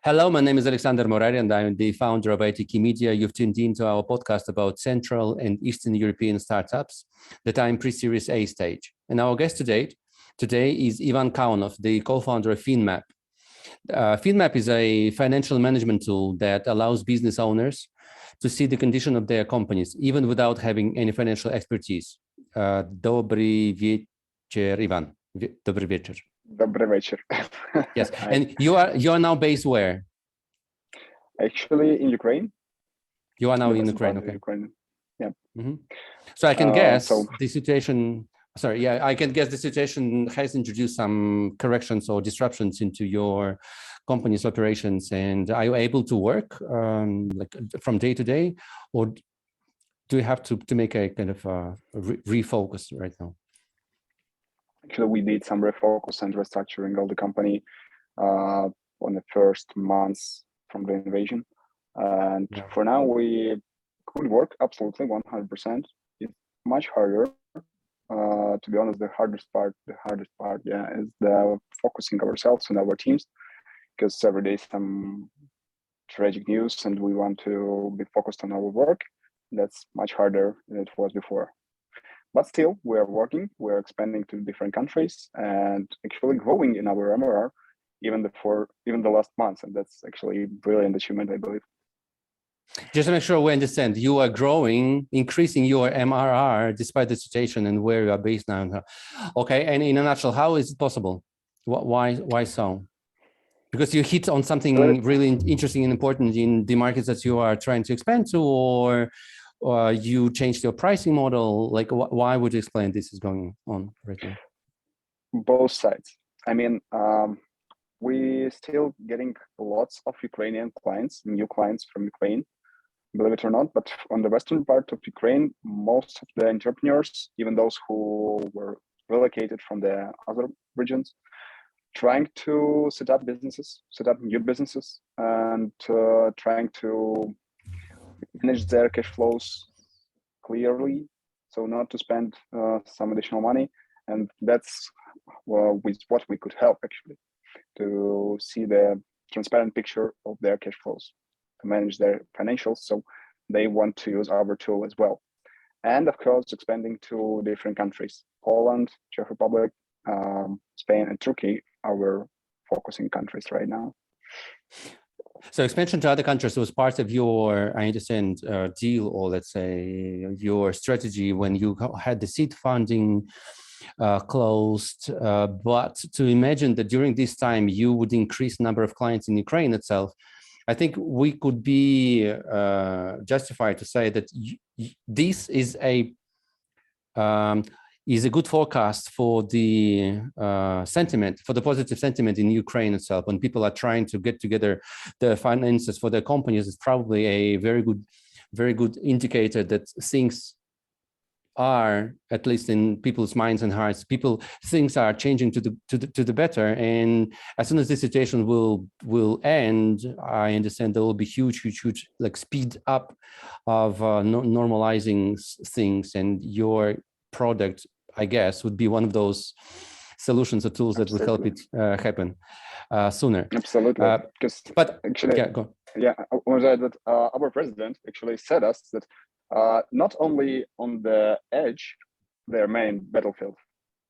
Hello, my name is Alexander Morari, and I'm the founder of ITKeyMedia. You've tuned into our podcast about Central and Eastern European startups that are in pre-Series A stage. And our guest today is Ivan Kaunov, the co-founder of Finmap. Finmap is a financial management tool that allows business owners to see the condition of their companies, even without having any financial expertise. Dobry wieczór, Ivan. Dobry wieczór. Dobry wieczór. Yes, and you are now based where? Actually, in Ukraine. You are now in Ukraine, okay. Ukraine. Yeah. Mm-hmm. So I can guess the situation. Sorry, yeah, I can guess the situation has introduced some corrections or disruptions into your company's operations. And are you able to work like from day to day, or do you have to make a kind of refocus right now? Actually, we did some refocus and restructuring of the company on the first months from the invasion. And for now, we could work absolutely 100%. It's much harder. To be honest, the hardest part, is the focusing ourselves on our teams, because every day some tragic news and we want to be focused on our work. That's much harder than it was before. But still, we are working, we're expanding to different countries and actually growing in our MRR even the last months. And that's actually a brilliant achievement, I believe. Just to make sure we understand, you are growing, increasing your MRR despite the situation and where you are based now. Okay, and in a nutshell, how is it possible? Why so? Because you hit on something really interesting and important in the markets that you are trying to expand to, or you changed your pricing model. Like, why would you explain this is going on right now? Both sides. I mean, we still getting lots of Ukrainian clients, new clients from Ukraine, believe it or not. But on the western part of Ukraine, most of the entrepreneurs, even those who were relocated from the other regions, trying to set up new businesses, and trying to manage their cash flows clearly, so not to spend some additional money. And that's with what we could help, actually, to see the transparent picture of their cash flows, to manage their financials. So they want to use our tool as well. And of course, expanding to different countries: Poland, Czech Republic, Spain, and Turkey, our focusing countries right now. So expansion to other countries was part of your, I understand, deal, or let's say your strategy when you had the seed funding closed. But to imagine that during this time you would increase number of clients in Ukraine itself, I think we could be justified to say that this is a good forecast for the sentiment, for the positive sentiment in Ukraine itself. When people are trying to get together the finances for their companies, it's probably a very good indicator that things are, at least in people's minds and hearts, things are changing to the better. And as soon as this situation will end, I understand there will be huge like speed up of normalizing things, and your product, I guess, would be one of those solutions or tools that would help it happen sooner. Absolutely. But actually, go. Yeah, I want to add that our president actually said us that not only on the edge, their main battlefield,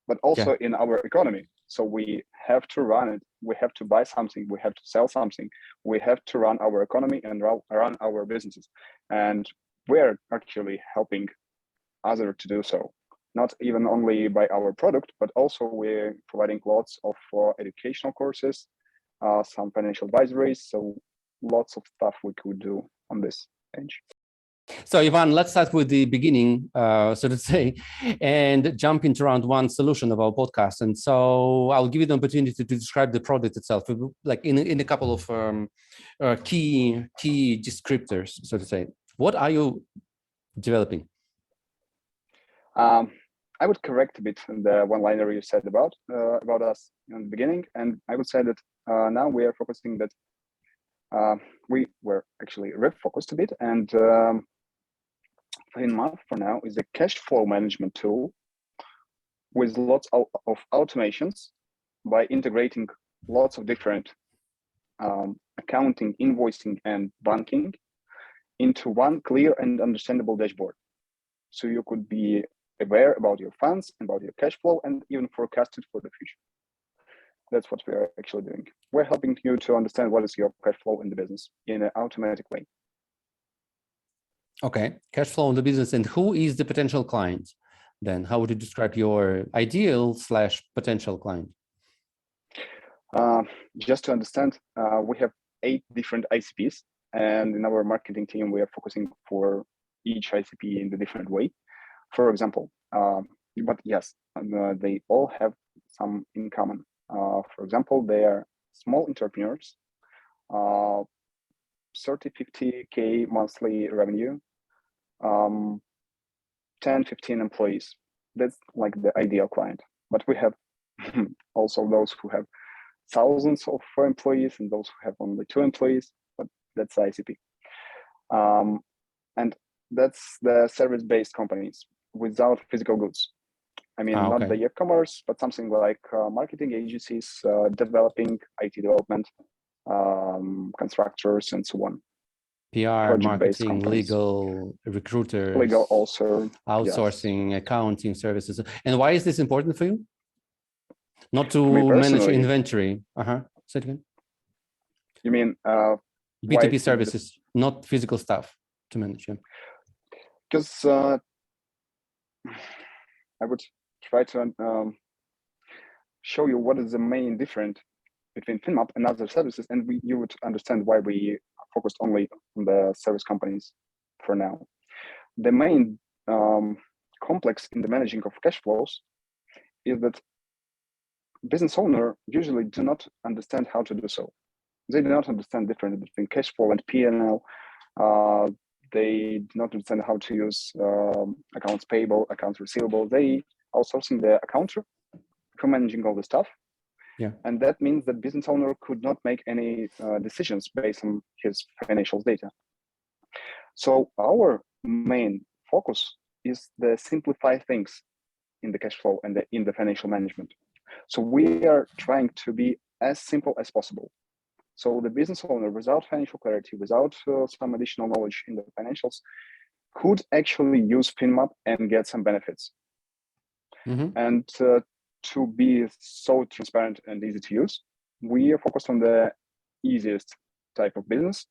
but also in our economy. So we have to run it. We have to buy something. We have to sell something. We have to run our economy and run our businesses. And we're actually helping others to do so. Not even only by our product, but also we're providing lots of educational courses, some financial advisories. So lots of stuff we could do on this page. So Ivan, let's start with the beginning, so to say, and jump into round one solution of our podcast. And so I'll give you the opportunity to describe the product itself, like in a couple of key descriptors, so to say. What are you developing? I would correct a bit the one-liner you said about us in the beginning, and I would say that now we are focusing that we were actually refocused a bit, and Finmap for now is a cash flow management tool with lots of automations by integrating lots of different accounting, invoicing, and banking into one clear and understandable dashboard. So you could be aware about your funds, about your cash flow, and even forecast it for the future. That's what we are actually doing. We're helping you to understand what is your cash flow in the business in an automatic way. Okay, cash flow in the business. And who is the potential client then? How would you describe your ideal / potential client? Just to understand, we have 8 different ICPs, and in our marketing team, we are focusing for each ICP in a different way. For example, but yes, they all have some in common. For example, they are small entrepreneurs, 30-50K monthly revenue, 10-15 employees. That's like the ideal client. But we have also those who have thousands of employees and those who have only 2 employees, but that's ICP. And that's the service-based companies without physical goods. I mean, not the e-commerce, but something like marketing agencies, developing IT development, constructors, and so on. PR, marketing, legal, recruiters, legal also, outsourcing, yes. Accounting services. And why is this important for you? Not to manage inventory. Say it again. You mean B2B services, not physical stuff to manage? Yeah. Because I would try to show you what is the main difference between Finmap and other services, and you would understand why we focused only on the service companies for now. The main complex in the managing of cash flows is that business owner usually do not understand how to do so. They do not understand the difference between cash flow and P&L. They do not understand how to use accounts payable, accounts receivable. They outsourcing the accountant for managing all the stuff. Yeah. And that means that business owner could not make any decisions based on his financial data. So our main focus is the simplify things in the cash flow and in the financial management. So we are trying to be as simple as possible. So the business owner, without financial clarity, without some additional knowledge in the financials, could actually use Finmap and get some benefits. And to be so transparent and easy to use, we are focused on the easiest type of business.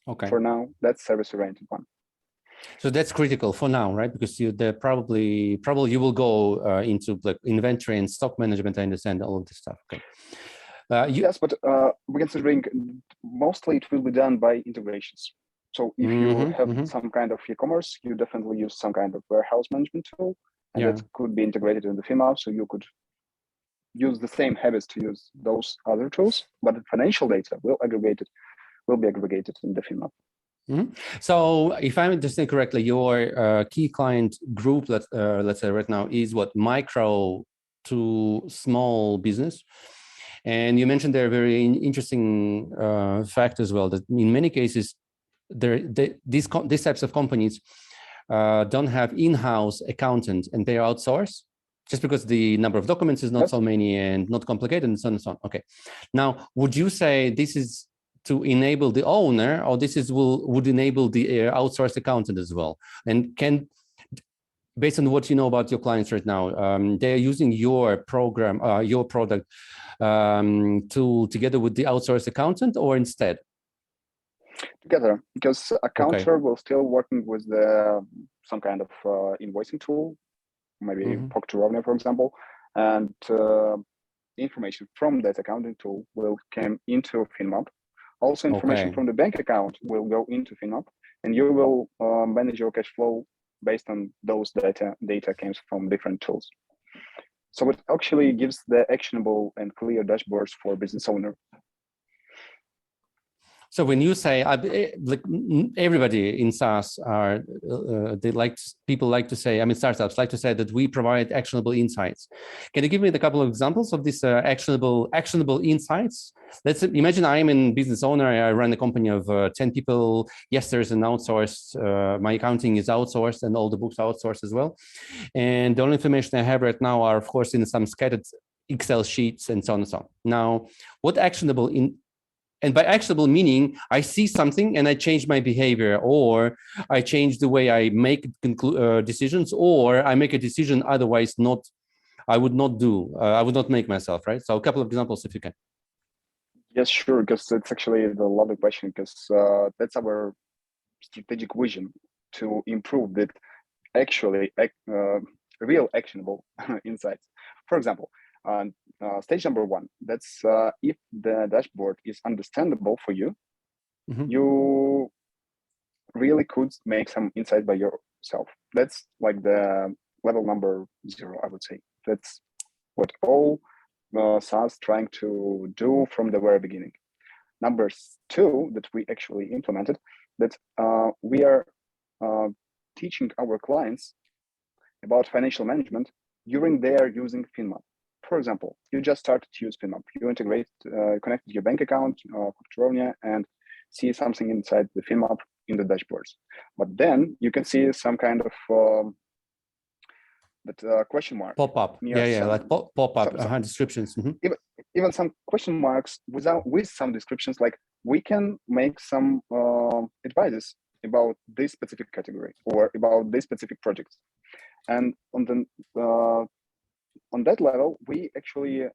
Okay. For now, that's service-oriented one. So that's critical for now, right? Because probably you will go into like inventory and stock management. I understand all of this stuff. Okay. Yes, but we're considering mostly it will be done by integrations. So if you have some kind of e-commerce, you definitely use some kind of warehouse management tool, and that could be integrated in the Finmap. So you could use the same habits to use those other tools, but the financial data will be aggregated in the Finmap. So if I understand correctly, your key client group, let's say right now, is what, micro to small business. And you mentioned there a very interesting fact as well, that in many cases, these types of companies don't have in-house accountants and they are outsourced just because the number of documents is not so many and not complicated and so on and so on. Okay. Now, would you say this is to enable the owner, or this would enable the outsourced accountant as well? And based on what you know about your clients right now, they are using your program, your product together with the outsourced accountant, or instead? Together, because accountant will still working with some kind of invoicing tool, maybe Pocket Revenue, for example, and information from that accounting tool will come into Finmap. Also, information from the bank account will go into Finmap, and you will manage your cash flow based on those data comes from different tools. So it actually gives the actionable and clear dashboards for business owner. So when you say, like everybody in SaaS people like to say, I mean, startups like to say that we provide actionable insights. Can you give me a couple of examples of these actionable insights? Let's imagine I am a business owner. I run a company of 10 people. Yes, there's an outsourced, my accounting is outsourced and all the books are outsourced as well. And the only information I have right now are, of course, in some scattered Excel sheets and so on and so on. Now, what actionable And by actionable meaning, I see something and I change my behavior, or I change the way I make decisions, or I make a decision otherwise I would not do, I would not make myself, right? So a couple of examples if you can. Yes, sure, because it's actually the lovely question, because that's our strategic vision, to improve that actually real actionable insights. For example, stage number one, that's if the dashboard is understandable for you, you really could make some insight by yourself. That's like the level number 0, I would say. That's what all SaaS trying to do from the very beginning. Number 2 that we actually implemented, that we are teaching our clients about financial management during their using Finmap. For example, you just started to use Finmap. You integrate, connect your bank account, Facturonia, and see something inside the Finmap in the dashboards. But then you can see some kind of question mark. Pop-up. Yeah, like pop-up descriptions. Even some question marks with some descriptions, like we can make some advices about this specific category or about this specific project. And on that level, we actually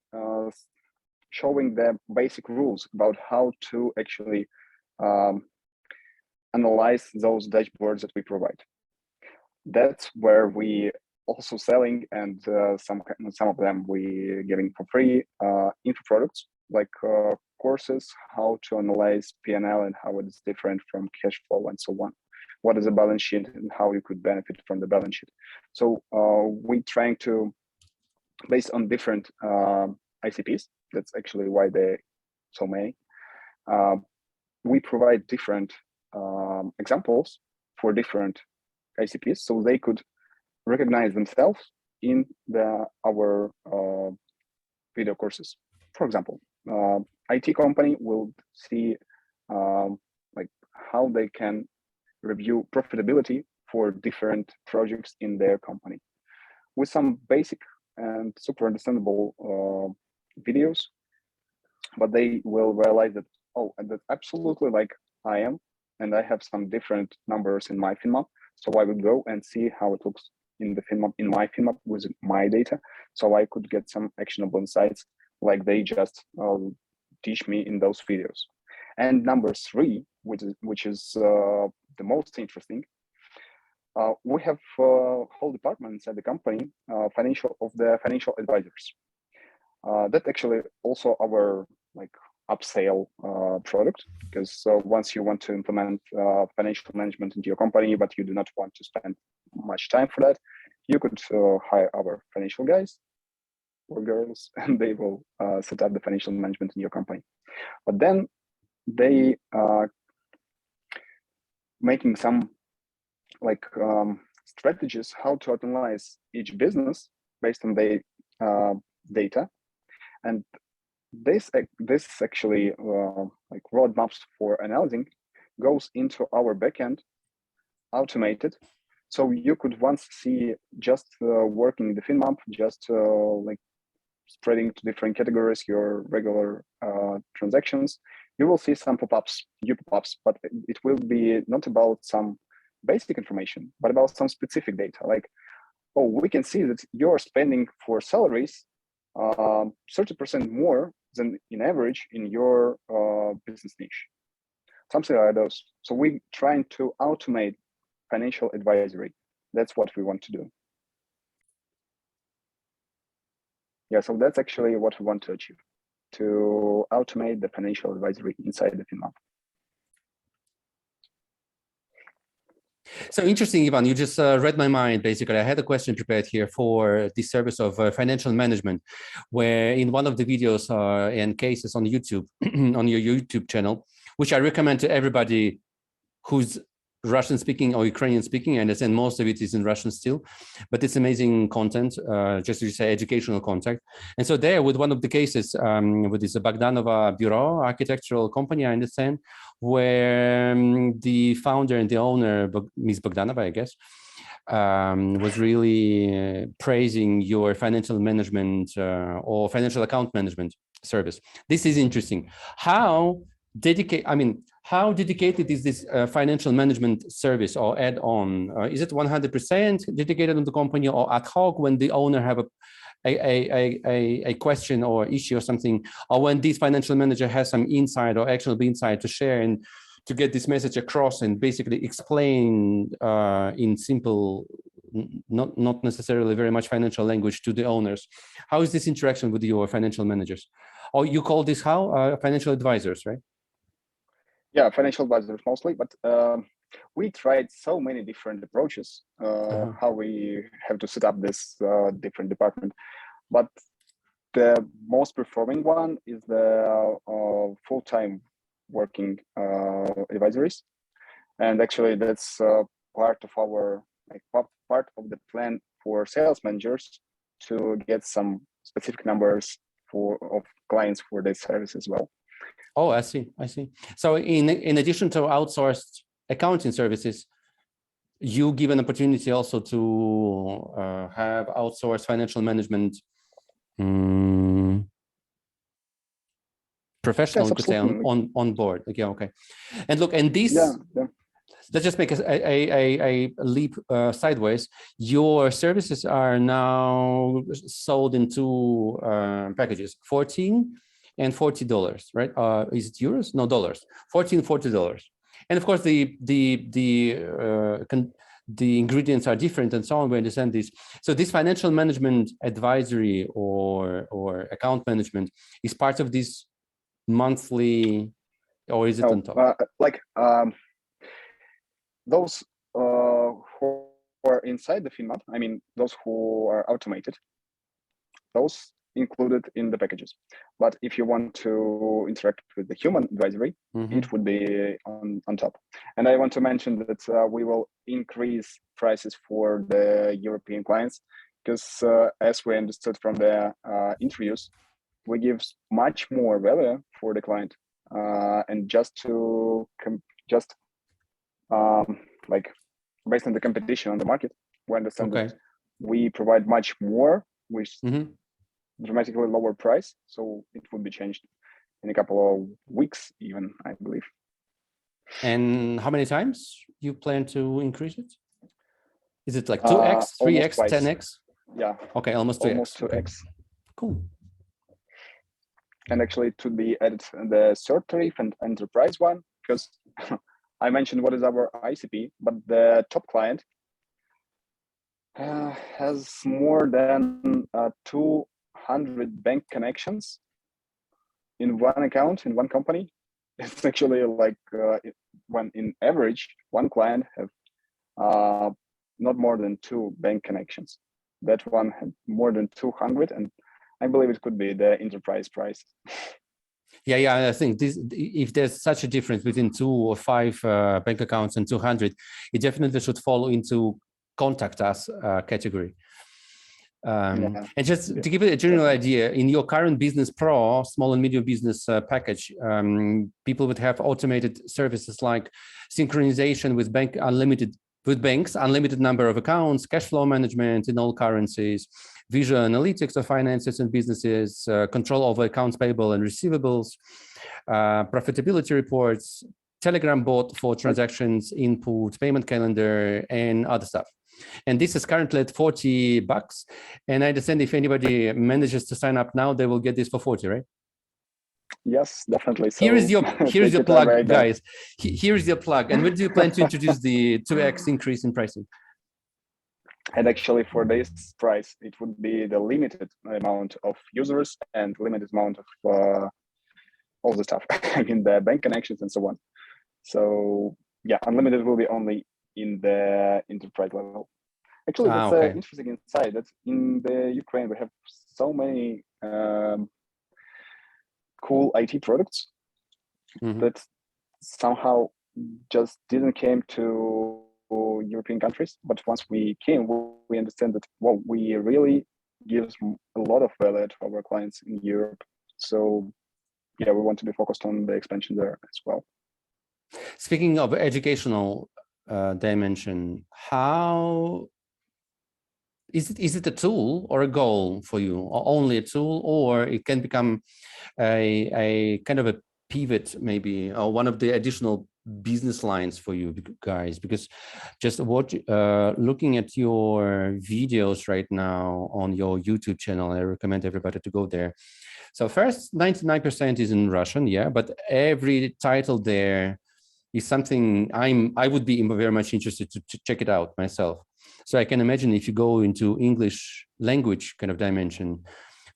showing the basic rules about how to actually analyze those dashboards that we provide. That's where we also selling, and some of them we giving for free info products, like courses, how to analyze P&L and how it is different from cash flow and so on. What is a balance sheet and how you could benefit from the balance sheet. So we trying to, based on different ICPs, that's actually why they so many, we provide different examples for different ICPs, so they could recognize themselves in our video courses. For example, IT company will see like how they can review profitability for different projects in their company with some basic and super understandable videos, but they will realize that, oh, and that's absolutely like I am, and I have some different numbers in my Finmap, so I would go and see how it looks in the Finmap, in my Finmap with my data, so I could get some actionable insights like they just teach me in those videos. And number 3, which is the most interesting, we have a whole department inside the company, financial advisors. That actually also our like upsell product, because once you want to implement financial management into your company, but you do not want to spend much time for that, you could hire our financial guys or girls, and they will set up the financial management in your company. But then they making some like strategies how to analyze each business based on their data, and this actually like roadmaps for analyzing goes into our backend, automated, so you could once see just working the Finmap, just like spreading to different categories your regular transactions. You will see some pop-ups, but it will be not about some basic information, but about some specific data, like, oh, we can see that you're spending for salaries 30% more than in average in your business niche, something like those. So we trying to automate financial advisory. That's what we want to do. Yeah, so that's actually what we want to achieve, to automate the financial advisory inside the Finmap. So interesting, Ivan, you just read my mind, basically. I had a question prepared here for the service of financial management, where in one of the videos and cases on YouTube, on your YouTube channel, which I recommend to everybody who's Russian speaking or Ukrainian speaking. I understand most of it is in Russian still, but it's amazing content, just to say educational content. And so there with one of the cases with this Bogdanova Bureau architectural company, I understand, where the founder and the owner, Ms. Bogdanova, I guess, was really praising your financial management or financial account management service. This is interesting. How how dedicated is this financial management service or add-on? Is it 100% dedicated on the company, or ad hoc when the owner have a question or issue or something, or when this financial manager has some insight or actionable insight to share and to get this message across and basically explain in simple, not necessarily very much financial language to the owners? How is this interaction with your financial managers? Or you call this how? Financial advisors, right? Yeah, financial advisors mostly, but we tried so many different approaches, how we have to set up this different department. But the most performing one is the full-time working advisories. And actually that's part of our, part of the plan for sales managers to get some specific numbers of clients for this service as well. Oh, I see. So in addition to outsourced accounting services, you give an opportunity also to have outsourced financial management professional, yes, you could say, on board. Okay. And look, and this, let's just make a leap sideways. Your services are now sold in two packages, $14 and $40, right? Is it euros? No, dollars. $14, $40. And of course, the ingredients are different and so on. We understand this. So this financial management advisory or account management is part of this monthly, or is it on top? Those who are inside the Finmap, those who are automated, those included in the packages. But if you want to interact with the human advisory, it would be on top. And I want to mention that we will increase prices for the European clients, because as we understood from the interviews, we give much more value for the client. And just based on the competition on the market, we understand that we provide much more with dramatically lower price. So it would be changed in a couple of weeks, even, I believe. And how many times you plan to increase it? Is it like 2x, 3x, 10x? Yeah. Okay, almost 2x. Almost 2x. Okay. Cool. And actually to be added the third tariff and enterprise one, because I mentioned what is our ICP, but the top client has more than 200 bank connections in one account, in one company. It's actually like when in average, one client have not more than 2 bank connections. That one had more than 200, and I believe it could be the enterprise price. Yeah, I think if there's such a difference between 2 or 5 bank accounts and 200, it definitely should fall into contact us category. And just to give it a general idea, in your current Business Pro, small and medium business package, people would have automated services like synchronization with banks, unlimited number of accounts, cash flow management in all currencies, visual analytics of finances and businesses, control over accounts payable and receivables, profitability reports, Telegram bot for transactions, input, payment calendar, and other stuff. And this is currently at $40. And I understand if anybody manages to sign up now, they will get this for 40, right? Yes, definitely. So here's your plug, guys. Here's your plug. And when do you plan to introduce the 2x increase in pricing? And actually for this price, it would be the limited amount of users and limited amount of all the stuff, the bank connections and so on. So yeah, unlimited will be only in the enterprise level. Actually, that's interesting insight that in the Ukraine, we have so many cool IT products that somehow just didn't came to European countries. But once we came, we understand that, well, we really give a lot of value to our clients in Europe. So yeah, we want to be focused on the expansion there as well. Speaking of educational dimension, how is it a tool or a goal for you, or only a tool, or it can become a kind of a pivot maybe, or one of the additional business lines for you guys? Because just looking at your videos right now on your YouTube channel, I recommend everybody to go there. So first, 99% is in Russian, yeah, but every title there is something I would be very much interested to check it out myself. So I can imagine if you go into English language kind of dimension,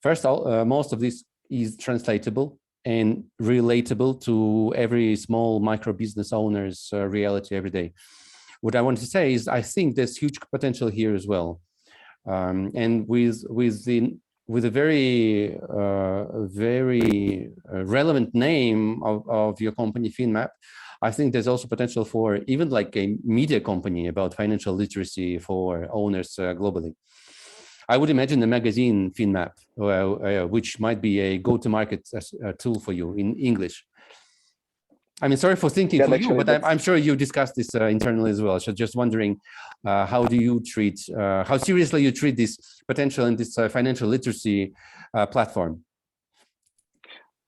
first, most of this is translatable and relatable to every small micro business owner's reality every day. What I want to say is I think there's huge potential here as well. And with a very relevant name of your company, Finmap, I think there's also potential for even like a media company about financial literacy for owners globally. I would imagine the magazine Finmap, which might be a go-to-market tool for you in English. I mean, sorry for thinking for you, but I'm sure you discussed this internally as well. So just wondering, how do you treat, how seriously you treat this potential in this financial literacy platform?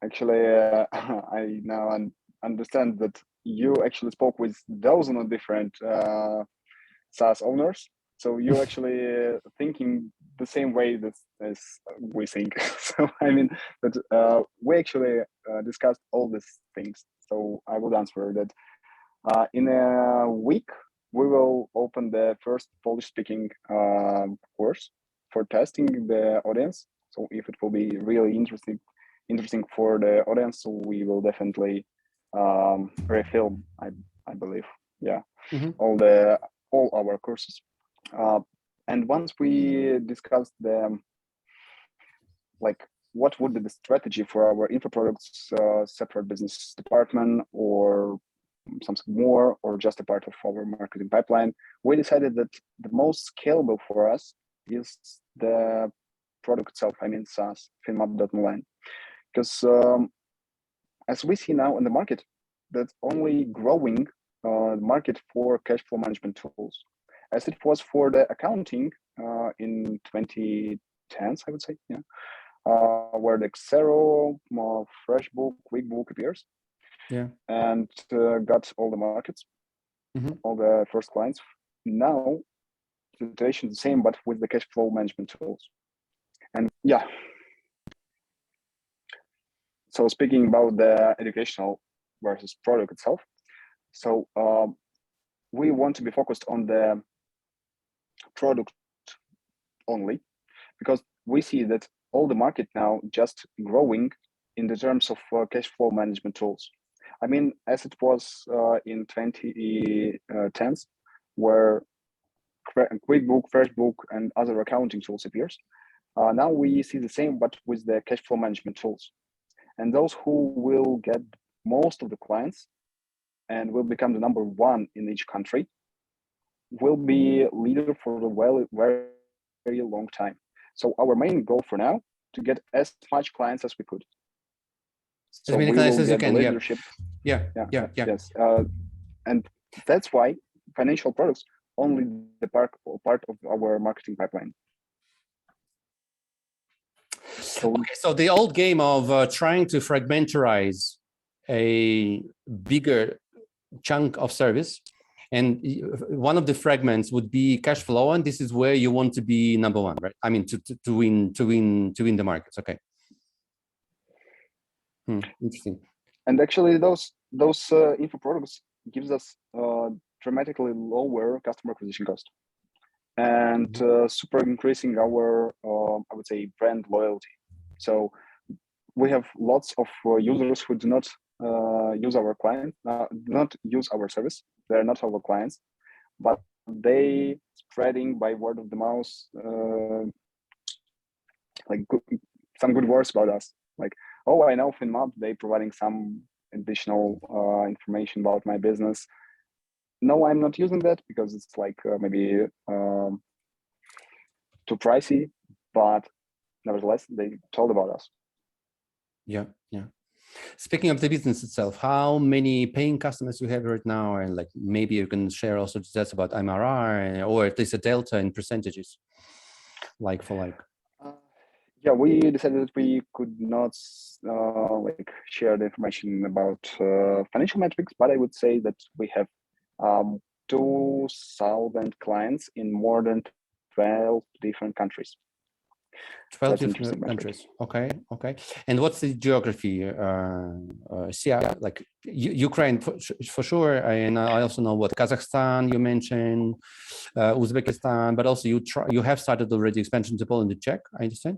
Actually, I now understand that you actually spoke with dozens of different SaaS owners. So you're actually thinking the same way as we think. So I mean, that we actually discussed all these things. So I would answer that in a week, we will open the first Polish-speaking course for testing the audience. So if it will be really interesting for the audience, so we will definitely refilm, I believe, yeah, all our courses. And once we discussed the what would be the strategy for our info products, separate business department, or something more, or just a part of our marketing pipeline, we decided that the most scalable for us is the product itself. I mean, SaaS, Finmap.online, because as we see now in the market, that's only growing market for cash flow management tools, as it was for the accounting in 2010s, I would say, yeah, where the Xero, FreshBook, QuickBook appears, yeah, and got all the markets, all the first clients. Now the situation is the same, but with the cash flow management tools. And yeah, so speaking about the educational versus product itself, so we want to be focused on the product only, because we see that all the market now just growing in the terms of cash flow management tools. I mean, as it was in 2010s, where QuickBook, FreshBook, and other accounting tools appears. Now we see the same, but with the cash flow management tools. And those who will get most of the clients and will become the number one in each country will be leader for a very, very long time. So our main goal for now, to get as much clients as we could. So as many clients as you can, leadership. Yeah. Yes, and that's why financial products only the part of our marketing pipeline. So the old game of trying to fragmentarize a bigger chunk of service, and one of the fragments would be cash flow, and this is where you want to be number one, right? I mean, to win the markets. Okay. Interesting. And actually, those info products gives us dramatically lower customer acquisition cost, and super increasing our I would say brand loyalty. So we have lots of users who do not use our client, not use our service. They're not our clients, but they spreading by word of the mouth some good words about us. Like, oh, I know Finmap, they providing some additional information about my business. No, I'm not using that because it's like maybe too pricey, but nevertheless, they told about us. Yeah. Speaking of the business itself, how many paying customers you have right now? And like maybe you can share also details about MRR or at least a delta in percentages, like for like. yeah, we decided that we could not like share the information about financial metrics, but I would say that we have 2,000 clients in more than 12 different countries. 12 different countries. Okay, okay. And what's the geography? Like Ukraine for sure, and I also know what Kazakhstan you mentioned, Uzbekistan, but also you have started already expansion to Poland and Czech, I understand.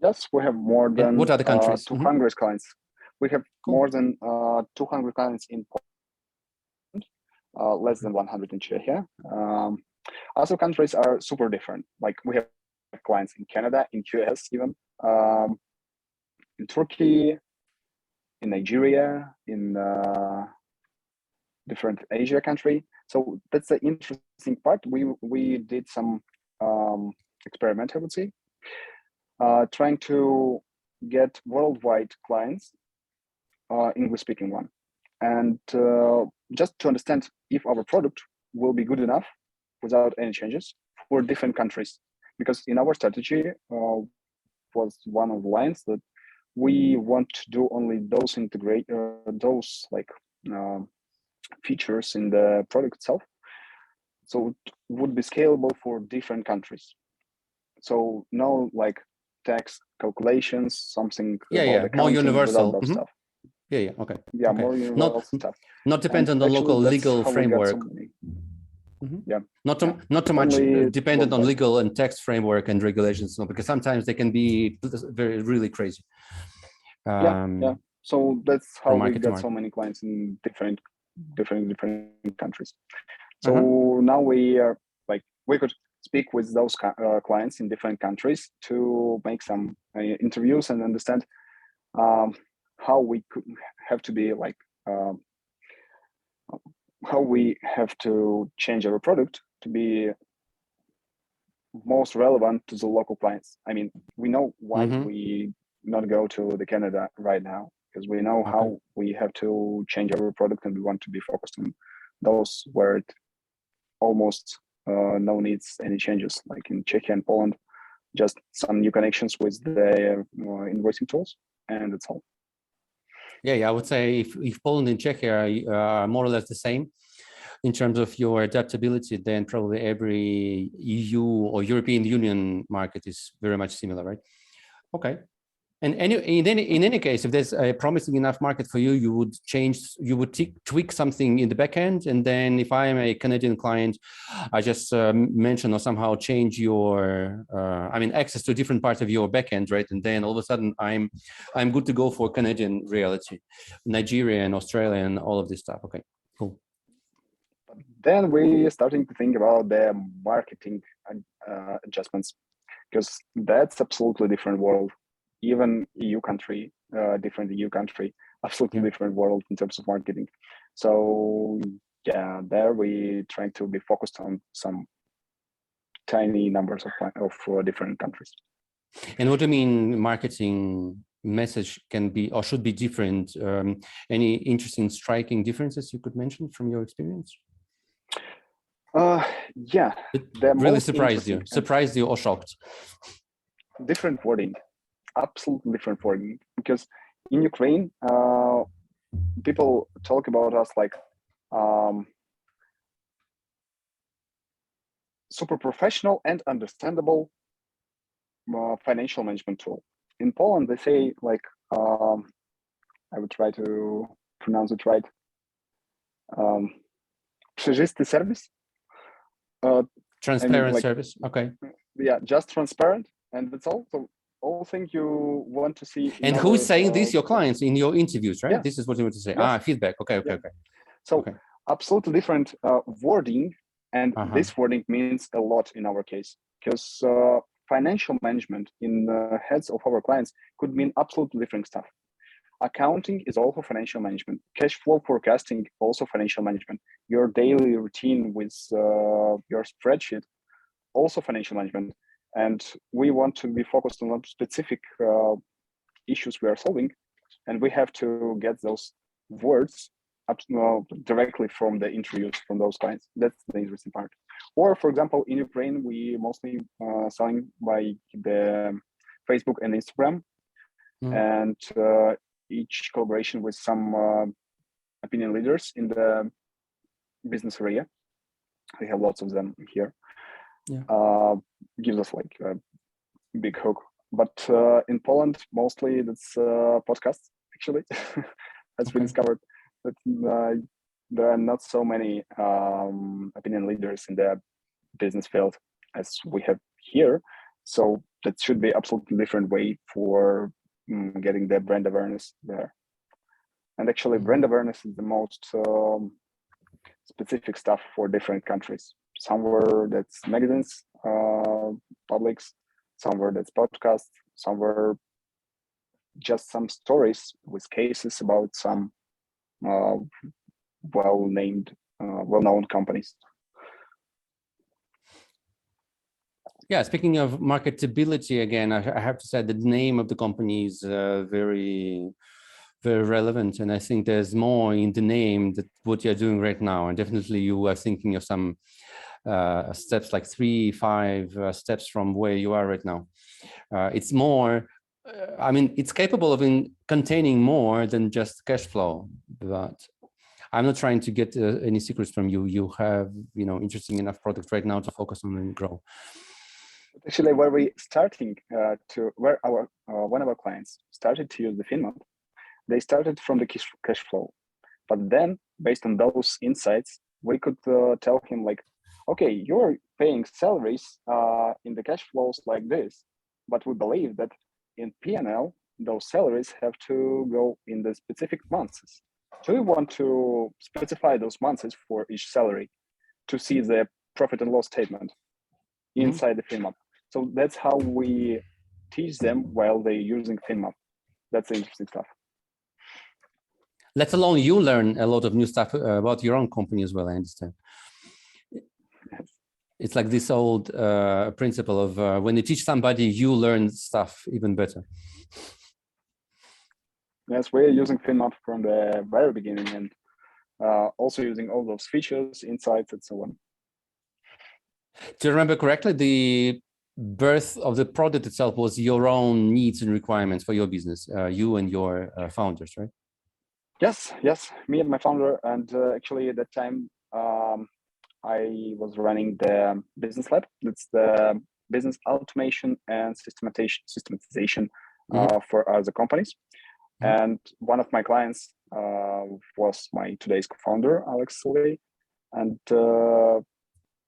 Yes, we have more than what are the countries? 200 clients. We have more than 200 clients in Poland, less than 100 in Czechia. Other countries are super different. Like we have clients in Canada, in US even, in Turkey, in Nigeria, in different Asia country. So that's the interesting part. We did some experiment, I would say, trying to get worldwide clients, English-speaking one, and just to understand if our product will be good enough without any changes for different countries. Because in our strategy was one of the lines that we want to do only those features in the product itself, so it would be scalable for different countries. So no like tax calculations, something about more universal stuff. Okay. Yeah, okay. More universal stuff. Not dependent on local legal framework. Yeah, not too much dependent on legal and tax framework and regulations, because sometimes they can be really crazy. Yeah. So that's how we got so many clients in different countries. So now we are like, we could speak with those clients in different countries to make some interviews and understand how we could have to be like how we have to change our product to be most relevant to the local clients. I mean, we know why we not go to the Canada right now, because we know how we have to change our product, and we want to be focused on those where it almost no needs any changes, like in Czechia and Poland, just some new connections with the invoicing tools, and that's all. Yeah, I would say if Poland and Czechia are more or less the same in terms of your adaptability, then probably every EU or European Union market is very much similar, right? Okay. And in any case, if there's a promising enough market for you, you would tweak something in the backend, and then if I am a Canadian client, I just mention or somehow change your, access to different parts of your backend, right? And then all of a sudden, I'm good to go for Canadian reality, Nigerian, Australian, all of this stuff. Okay, cool. Then we're starting to think about the marketing adjustments, because that's absolutely different world. Even EU country, different EU country, absolutely different world in terms of marketing. So yeah, there we trying to be focused on some tiny numbers of different countries. And what do you mean marketing message can be or should be different? Any interesting, striking differences you could mention from your experience? Yeah, it really surprised you or shocked? Different wording. Absolutely different wording, because in Ukraine, people talk about us like super professional and understandable financial management tool. In Poland, they say like, I would try to pronounce it right. Przejrzysty service. Transparent service. Okay. Yeah, just transparent, and that's all. So all things you want to see. And who is saying this? Your clients in your interviews, right? Yeah. This is what you want to say. Yes. Feedback. Okay. So absolutely different wording, and this wording means a lot in our case, because financial management in the heads of our clients could mean absolutely different stuff. Accounting is also financial management. Cash flow forecasting, also financial management. Your daily routine with your spreadsheet, also financial management. And we want to be focused on specific issues we are solving, and we have to get those words directly from the interviews from those clients. That's the interesting part. Or, for example, in Ukraine, we mostly selling by the Facebook and Instagram, and each collaboration with some opinion leaders in the business area. We have lots of them here. Gives us like a big hook. But in Poland, mostly that's podcasts, actually, as we discovered. But there are not so many opinion leaders in the business field as we have here. So that should be absolutely different way for getting the brand awareness there. And actually, brand awareness is the most specific stuff for different countries. Somewhere that's magazines, publics, somewhere that's podcasts, somewhere just some stories with cases about some well-known companies. Yeah, speaking of marketability, again, I have to say the name of the company is very, very relevant. And I think there's more in the name that what you're doing right now. And definitely you are thinking of some steps, like 3-5 steps from where you are right now. It's more, I mean, it's capable of containing more than just cash flow, but I'm not trying to get any secrets from you. You have, interesting enough product right now to focus on and grow. Actually, where we starting where our one of our clients started to use the Finmap, they started from the cash flow, but then based on those insights, we could tell him like, okay, you're paying salaries in the cash flows like this, but we believe that in P&L, those salaries have to go in the specific months. So we want to specify those months for each salary to see the profit and loss statement inside the Finmap. So that's how we teach them while they're using Finmap. That's interesting stuff. Let alone you learn a lot of new stuff about your own company as well, I understand. Yes. It's like this old principle of when you teach somebody, you learn stuff even better. Yes, we're using Finmap from the very beginning and also using all those features, insights, and so on. Do you remember correctly, the birth of the product itself was your own needs and requirements for your business, you and your founders, right? Yes, me and my founder. And actually at that time, I was running the business lab. That's the business automation and systematization for other companies. And one of my clients was my today's co-founder, Alex Sully. And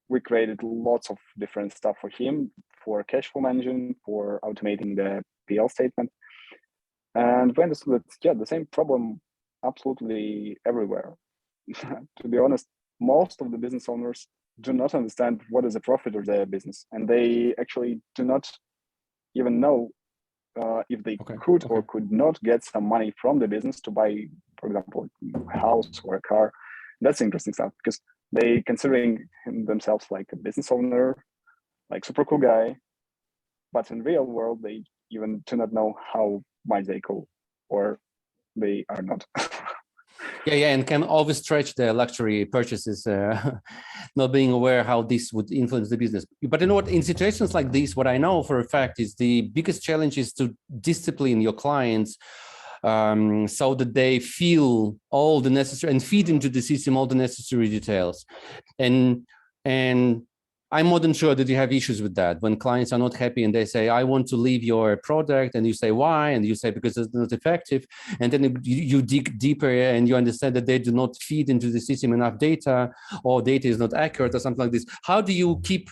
we created lots of different stuff for him, for cash flow management, for automating the PL statement. And we understood that, the same problem absolutely everywhere. To be honest, most of the business owners do not understand what is the profit of their business. And they actually do not even know if they could or could not get some money from the business to buy, for example, a house or a car. That's interesting stuff because they considering themselves like a business owner, like super cool guy, but in real world, they even do not know how much they cool or they are not. Yeah, and can always stretch the luxury purchases, not being aware how this would influence the business. But you know what, in situations like this, what I know for a fact is the biggest challenge is to discipline your clients so that they feel all the necessary and feed into the system all the necessary details. And I'm more than sure that you have issues with that when clients are not happy and they say, I want to leave your product, and you say, why? And you say, because it's not effective. And then you dig deeper and you understand that they do not feed into the system enough data, or data is not accurate or something like this. How do you keep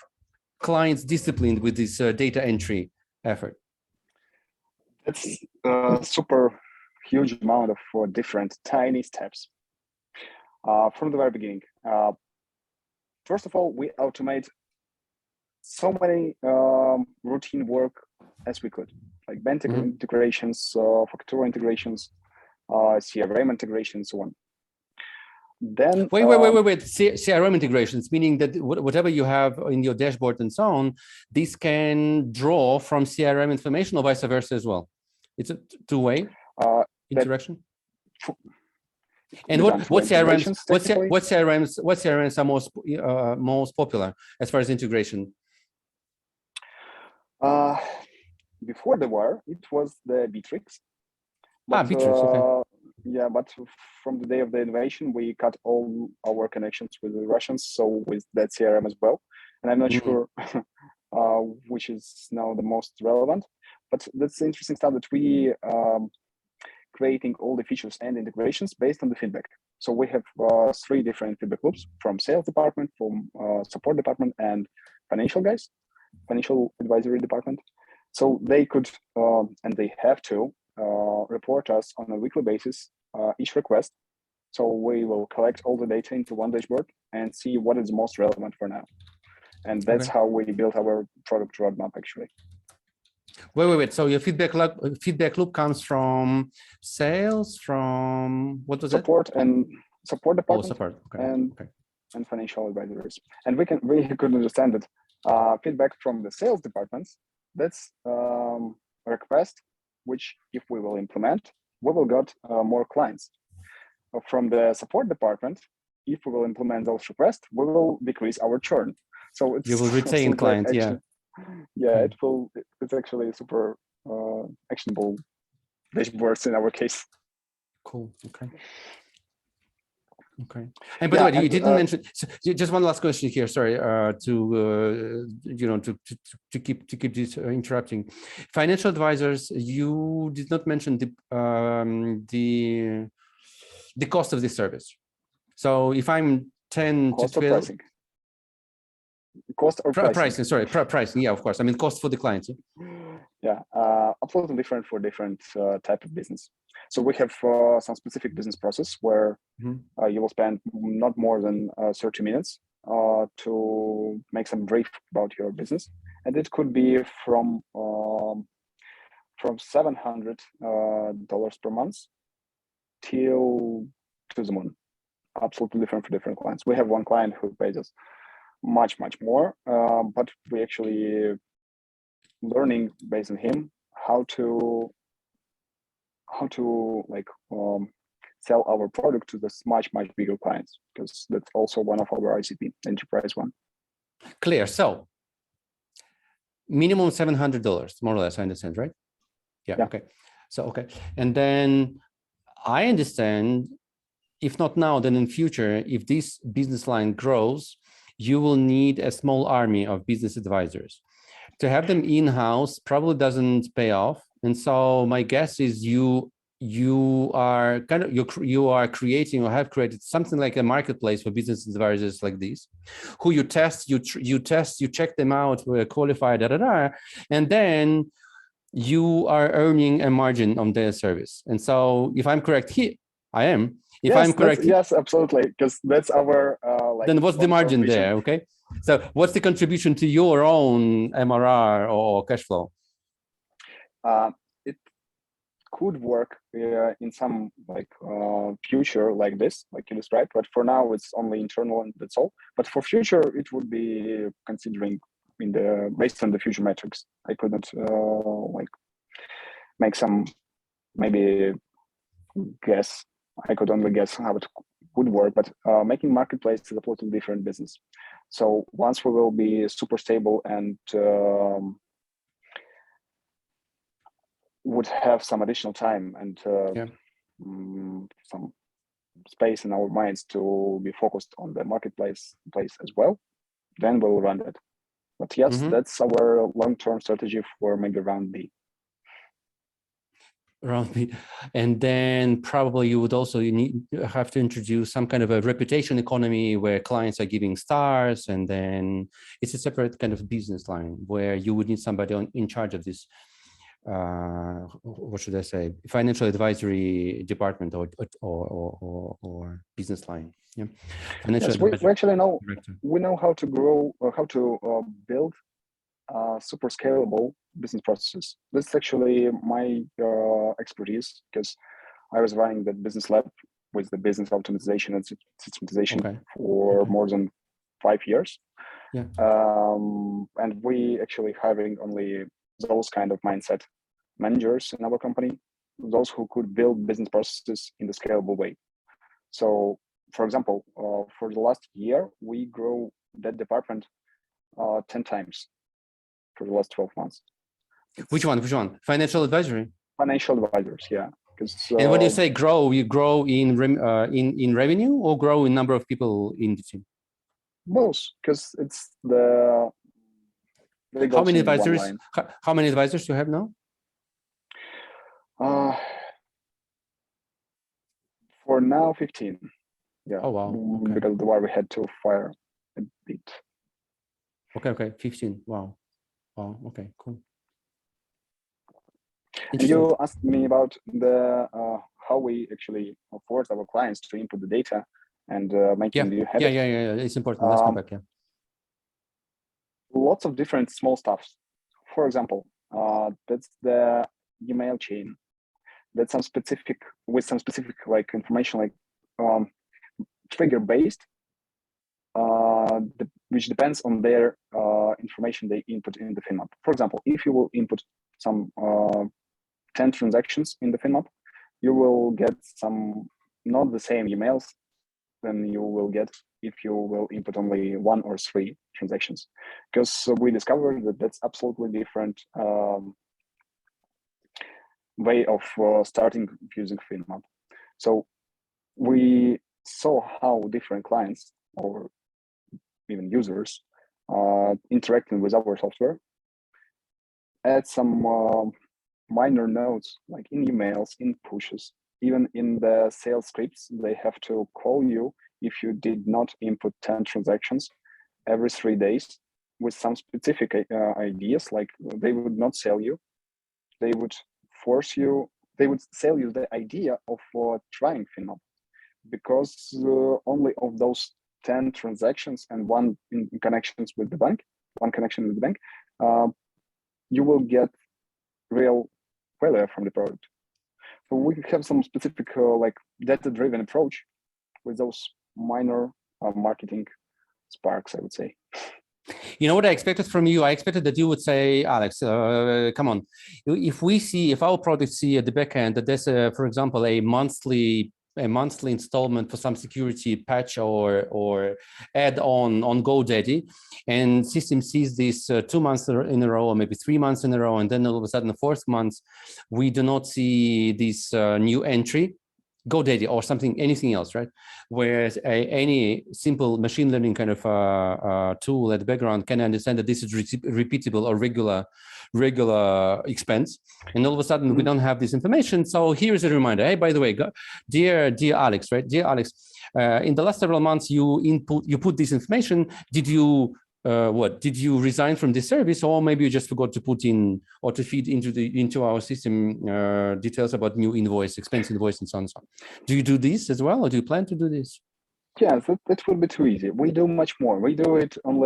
clients disciplined with this data entry effort? It's a super huge amount of different tiny steps from the very beginning. First of all, we automate so many routine work as we could, like bank integrations, Factura integrations, CRM integrations, so on. Then wait. CRM integrations, meaning that whatever you have in your dashboard and so on, this can draw from CRM information or vice versa as well. It's a two-way interaction. And what CRMs are most popular as far as integration? before the war, it was the Bittrex. But Bittrex, okay. yeah, but from the day of the invasion, we cut all our connections with the Russians, so with that CRM as well. And I'm not sure which is now the most relevant, but that's interesting stuff that we creating all the features and integrations based on the feedback. So we have 3 different feedback loops from sales department, from support department, and financial guys, financial advisory department. So they could and they have to report us on a weekly basis each request. So we will collect all the data into one dashboard and see what is most relevant for now. And that's how we built our product roadmap, actually. Wait. So your feedback loop comes from sales, from what was support it? And support department. Support. Okay. And financial advisors. And we could understand that feedback from the sales departments, that's a request, which if we will implement, we will get more clients. From the support department, if we will implement those requests, we will decrease our churn. So it's you will retain clients, it's actually super actionable dashboards in our case. Cool. Okay. And by the way, you didn't mention. So just one last question here. Sorry, to keep this interrupting. Financial advisors, you did not mention the cost of this service. So if I'm 10 cost to 12. Pricing. Cost or pricing? Pricing. Yeah, of course. I mean, cost for the clients. Yeah, absolutely different for different type of business. So we have some specific business process where you will spend not more than 30 minutes to make some brief about your business, and it could be from $700 per month till to the moon. Absolutely different for different clients. We have one client who pays us much more, but we actually learning based on him how to like sell our product to this much bigger clients, because that's also one of our ICP enterprise one. Clear. So minimum $700, more or less, I understand, right? Yeah. Okay. So okay, and then I understand, if not now, then in future, if this business line grows, you will need a small army of business advisors. To have them in-house probably doesn't pay off. And so my guess is you are creating or have created something like a marketplace for business advisors like these, who you test, you check them out, qualify, and then you are earning a margin on their service. And so if I'm correct here, I am. If I'm correct, yes, absolutely, because that's our then what's the margin there? Okay, so what's the contribution to your own MRR or cash flow? It could work in some future like this, like you described, but for now it's only internal and that's all. But for future, it would be considering based on the future metrics. I couldn't make some maybe guess. I could only guess how it would work, but making marketplace is a totally different business. So once we will be super stable and would have some additional time and some space in our minds to be focused on the marketplace as well, then we'll run that. But yes, that's our long-term strategy for maybe round B. And then probably you would also have to introduce some kind of a reputation economy where clients are giving stars, and then it's a separate kind of business line where you would need somebody in charge of this what should I say, financial advisory department or business line. Yeah, yes, we actually know how to grow or how to build super scalable business processes. That's actually my expertise, because I was running the business lab with the business optimization and systematization for more than 5 years. Yeah. And we actually hiring only those kind of mindset managers in our company, those who could build business processes in the scalable way. So, for example, for the last year, we grew that department 10 times for the last 12 months. Which one? Which one? Financial advisory. Financial advisors, yeah. And when you say grow, you grow in revenue or grow in number of people in the team? Both, because it's the How many advisors? How many advisors do you have now? For now, 15. Yeah. Oh wow. Okay. Because the war we had to fire a bit. Okay. Okay. 15. Wow. Wow. Okay. Cool. And you asked me about the how we actually force our clients to input the data and making new habits. Yeah. It's important. Let's come back. Yeah. Lots of different small stuffs. For example, that's the email chain. That's some specific like information, like trigger based, which depends on their information they input in the Finmap. For example, if you will input some 10 transactions in the Finmap, you will get some not the same emails than you will get if you will input only 1 or 3 transactions, because we discovered that that's absolutely different way of starting using Finmap. So we saw how different clients or even users interacting with our software. Add some minor notes, like in emails, in pushes, even in the sales scripts, they have to call you if you did not input 10 transactions every 3 days with some specific ideas, like they would not sell you. They would force you, they would sell you the idea of trying Finmap, because only of those 10 transactions and one connections with the bank, one connection with the bank, you will get real value from the product. So we have some specific like data-driven approach with those minor marketing sparks, I would say. You know what I expected from you? I expected that you would say, Alex, come on. If our product see at the back end that there's, for example, a monthly installment for some security patch or add on GoDaddy, and system sees this 2 months in a row or maybe 3 months in a row, and then all of a sudden the 4th month we do not see this new entry, GoDaddy or something, anything else, right? Whereas any simple machine learning kind of tool at the background can understand that this is repeatable or regular expense, and all of a sudden we don't have this information. So here's a reminder. Hey, by the way, dear Alex, right? Dear Alex, in the last several months you put this information. Did you did you resign from this service, or maybe you just forgot to put in or to feed into our system details about new invoice, expense invoice, and so on and so on? Do you do this as well, or do you plan to do this? Yeah, that would be too easy. We do much more. We do it on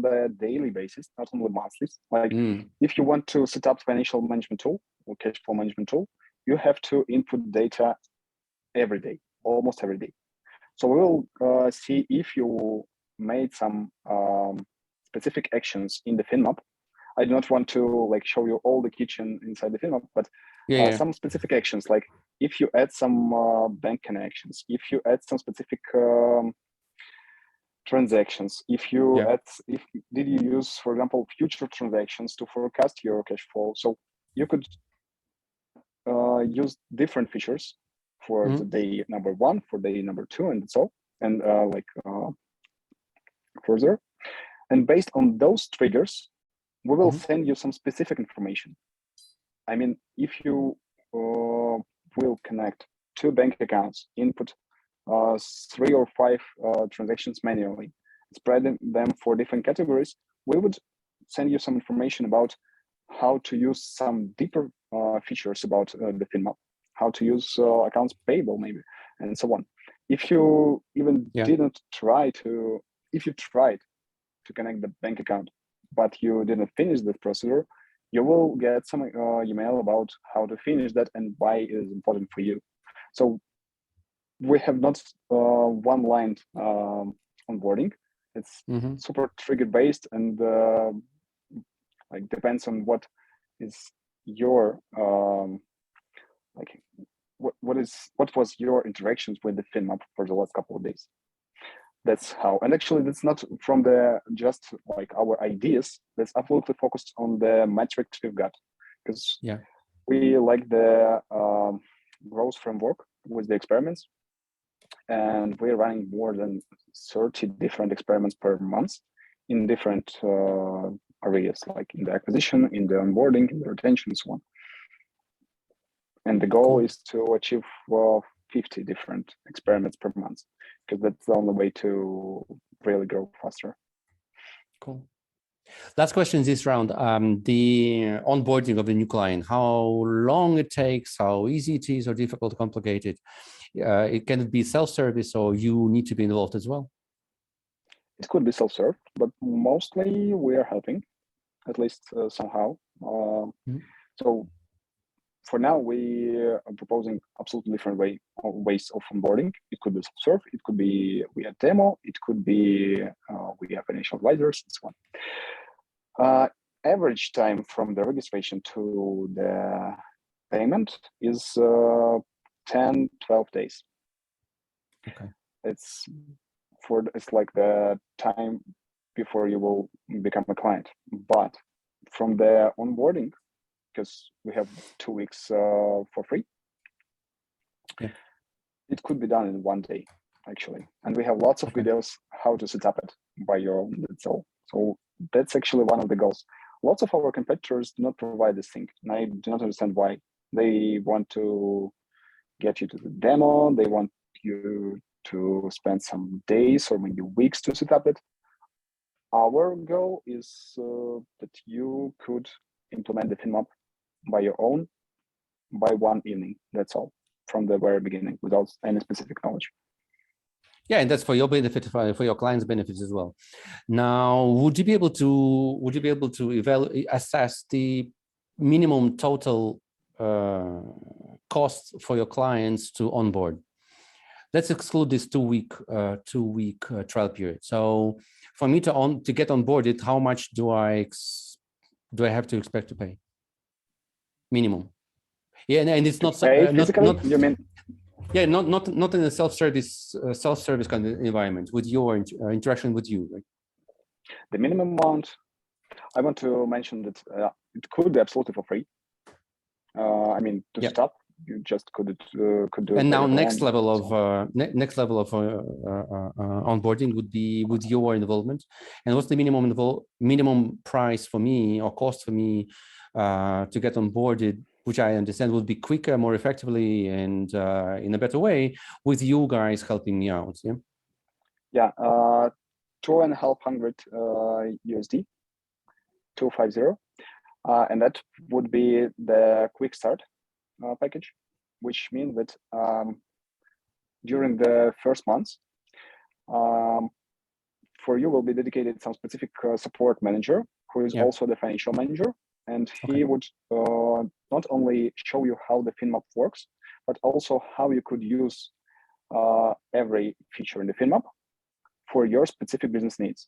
the daily basis, not on the monthly. Like if you want to set up financial management tool or cash flow management tool, you have to input data every day, almost every day. So we will see if you made some specific actions in the Finmap. I do not want to like show you all the kitchen inside the Finmap, but some specific actions, like if you add some bank connections, if you add some specific transactions, if you did you use, for example, future transactions to forecast your cash flow. So you could use different features for the day number 1, for day number 2, and so and further. And based on those triggers, we will send you some specific information. I mean, if you will connect 2 bank accounts, input 3 or 5 transactions manually, spread them for different categories, we would send you some information about how to use some deeper features about the Finmap, how to use accounts payable maybe, and so on. If you even didn't try to, if you tried to connect the bank account, but you didn't finish the procedure, you will get some email about how to finish that and why it is important for you. So we have not one-line onboarding. It's super trigger based, and like depends on what is your like what was your interactions with the Finmap for the last couple of days. That's how, and actually that's not from the just like our ideas, that's absolutely focused on the metrics we've got. because Yeah. we like the growth framework with the experiments, and we're running more than 30 different experiments per month in different areas, like in the acquisition, in the onboarding, in the retention, and so on. And the goal is to achieve 50 different experiments per month, because that's the only way to really grow faster. Cool. Last question is this round. The onboarding of a new client, how long it takes, how easy it is, or difficult, complicated? It can be self-service, or you need to be involved as well? It could be self-serve, but mostly we are helping, at least somehow. So for now, we are proposing absolutely different ways of onboarding. It could be self-serve, it could be via demo, it could be via financial advisors, and so on. Average time from the registration to the payment is 10, 12 days. Okay. It's like the time before you will become a client. But from the onboarding, because we have 2 weeks for free, it could be done in 1 day, actually. And we have lots of videos how to set up it by your own. That's all. So that's actually one of the goals. Lots of our competitors do not provide this thing, and I do not understand why. They want to get you to the demo. They want you to spend some days or maybe weeks to set up it. Our goal is that you could implement the Finmap by your own by 1 evening. That's all, from the very beginning, without any specific knowledge. Yeah, and that's for your benefit, for your clients' benefits as well. Now, would you be able to evaluate, assess the minimum total cost for your clients to onboard? Let's exclude this 2-week trial period. So, for me to get onboarded, how much do I have to expect to pay? Minimum. Yeah, and it's not physically. You mean? Yeah, not in a self-service kind of environment with your interaction with you. Right? The minimum amount, I want to mention that it could be absolutely for free. I mean, to stop, you just could do. And now next level of onboarding would be with your involvement. And what's the minimum price for me or cost for me to get onboarded, which I understand would be quicker, more effectively, and in a better way, with you guys helping me out. Yeah. Yeah, $2,500 USD, 250, and that would be the quick start package, which means that during the first months, for you will be dedicated some specific support manager who is also the financial manager, and he would not only show you how the Finmap works, but also how you could use every feature in the Finmap for your specific business needs.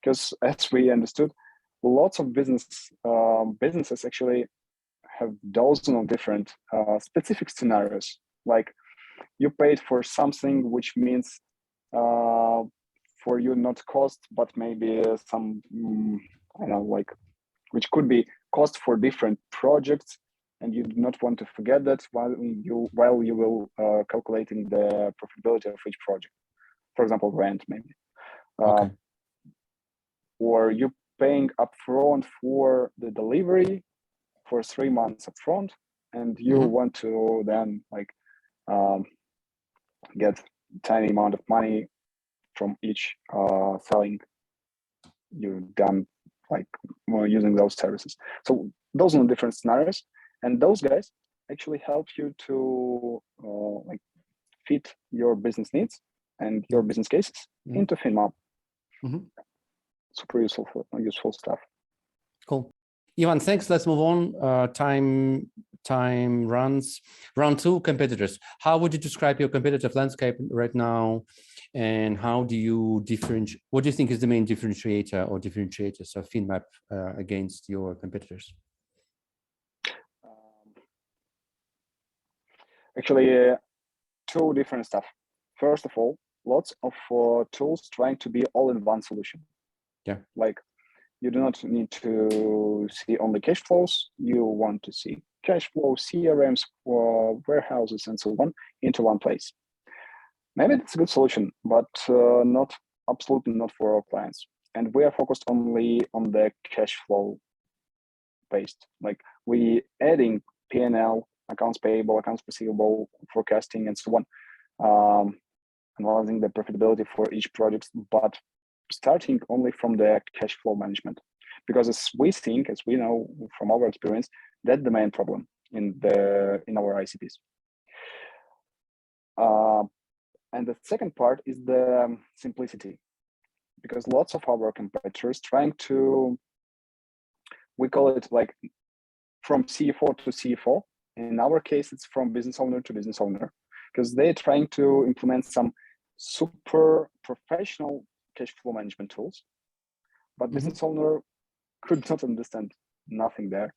Because as we understood, lots of businesses actually have dozens of different specific scenarios. Like you paid for something, which means for you not cost, but maybe some, I don't know, like, which could be cost for different projects, and you do not want to forget that while you will calculating the profitability of each project. For example, rent maybe. Or you paying upfront for the delivery for 3 months upfront, and you want to then like get tiny amount of money from each selling you've done, like using those services. So those are different scenarios, and those guys actually help you to like fit your business needs and your business cases into Finmap. Super useful stuff. Cool. Ivan, thanks. Let's move on. Time runs. Round 2, competitors. How would you describe your competitive landscape right now? And how do you differentiate? What do you think is the main differentiator or differentiators of Finmap against your competitors? Actually, 2 different stuff. First of all, lots of tools trying to be all-in-one solution. Yeah. Like You do not need to see only cash flows. You want to see cash flow, CRMs, warehouses, and so on into one place. Maybe it's a good solution, but not absolutely not for our clients. And we are focused only on the cash flow based. Like we adding P&L, accounts payable, accounts receivable, forecasting, and so on, analyzing the profitability for each project, but starting only from the cash flow management. Because as we know from our experience, that's the main problem in our ICPs. And the second part is the simplicity, because lots of our competitors trying to, we call it like from CFO to CFO. In our case, it's from business owner to business owner, because they're trying to implement some super professional cash flow management tools, but business owner could not understand nothing there.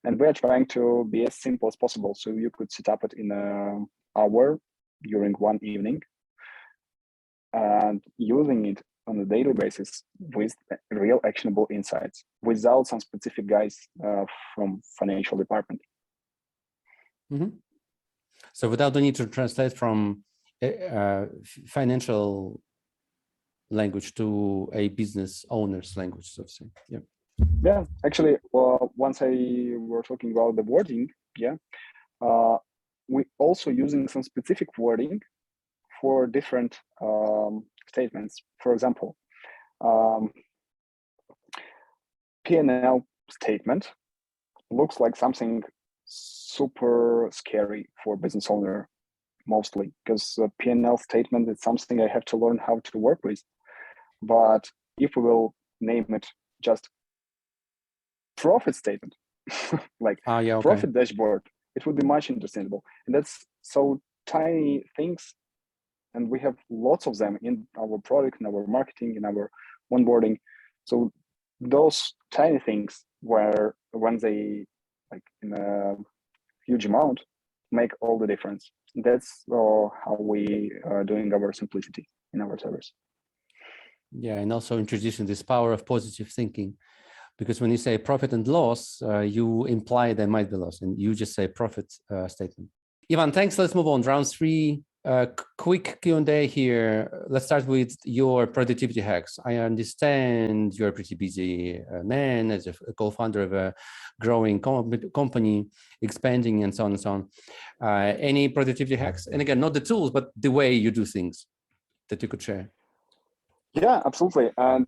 And we're trying to be as simple as possible. So you could set up it in an hour during one evening and using it on a daily basis with real actionable insights without some specific guys from financial department. So without the need to translate from financial language to a business owner's language, so to say. Yeah, actually, once I were talking about the wording, we also using some specific wording for different statements. For example, P&L statement looks like something super scary for business owner, mostly, because P&L statement is something I have to learn how to work with. But if we will name it just profit statement, like profit dashboard, it would be much understandable. And that's so tiny things. And we have lots of them in our product, in our marketing, in our onboarding. So those tiny things where when they like in a huge amount make all the difference. That's how we are doing our simplicity in our service. Yeah, and also introducing this power of positive thinking, because when you say profit and loss, you imply there might be loss, and you just say profit statement. Ivan, thanks. Let's move on. Round 3. Quick Q&A here. Let's start with your productivity hacks. I understand you're a pretty busy man as a co-founder of a growing company, expanding and so on and so on. Any productivity hacks? And again, not the tools, but the way you do things that you could share. Yeah, absolutely. And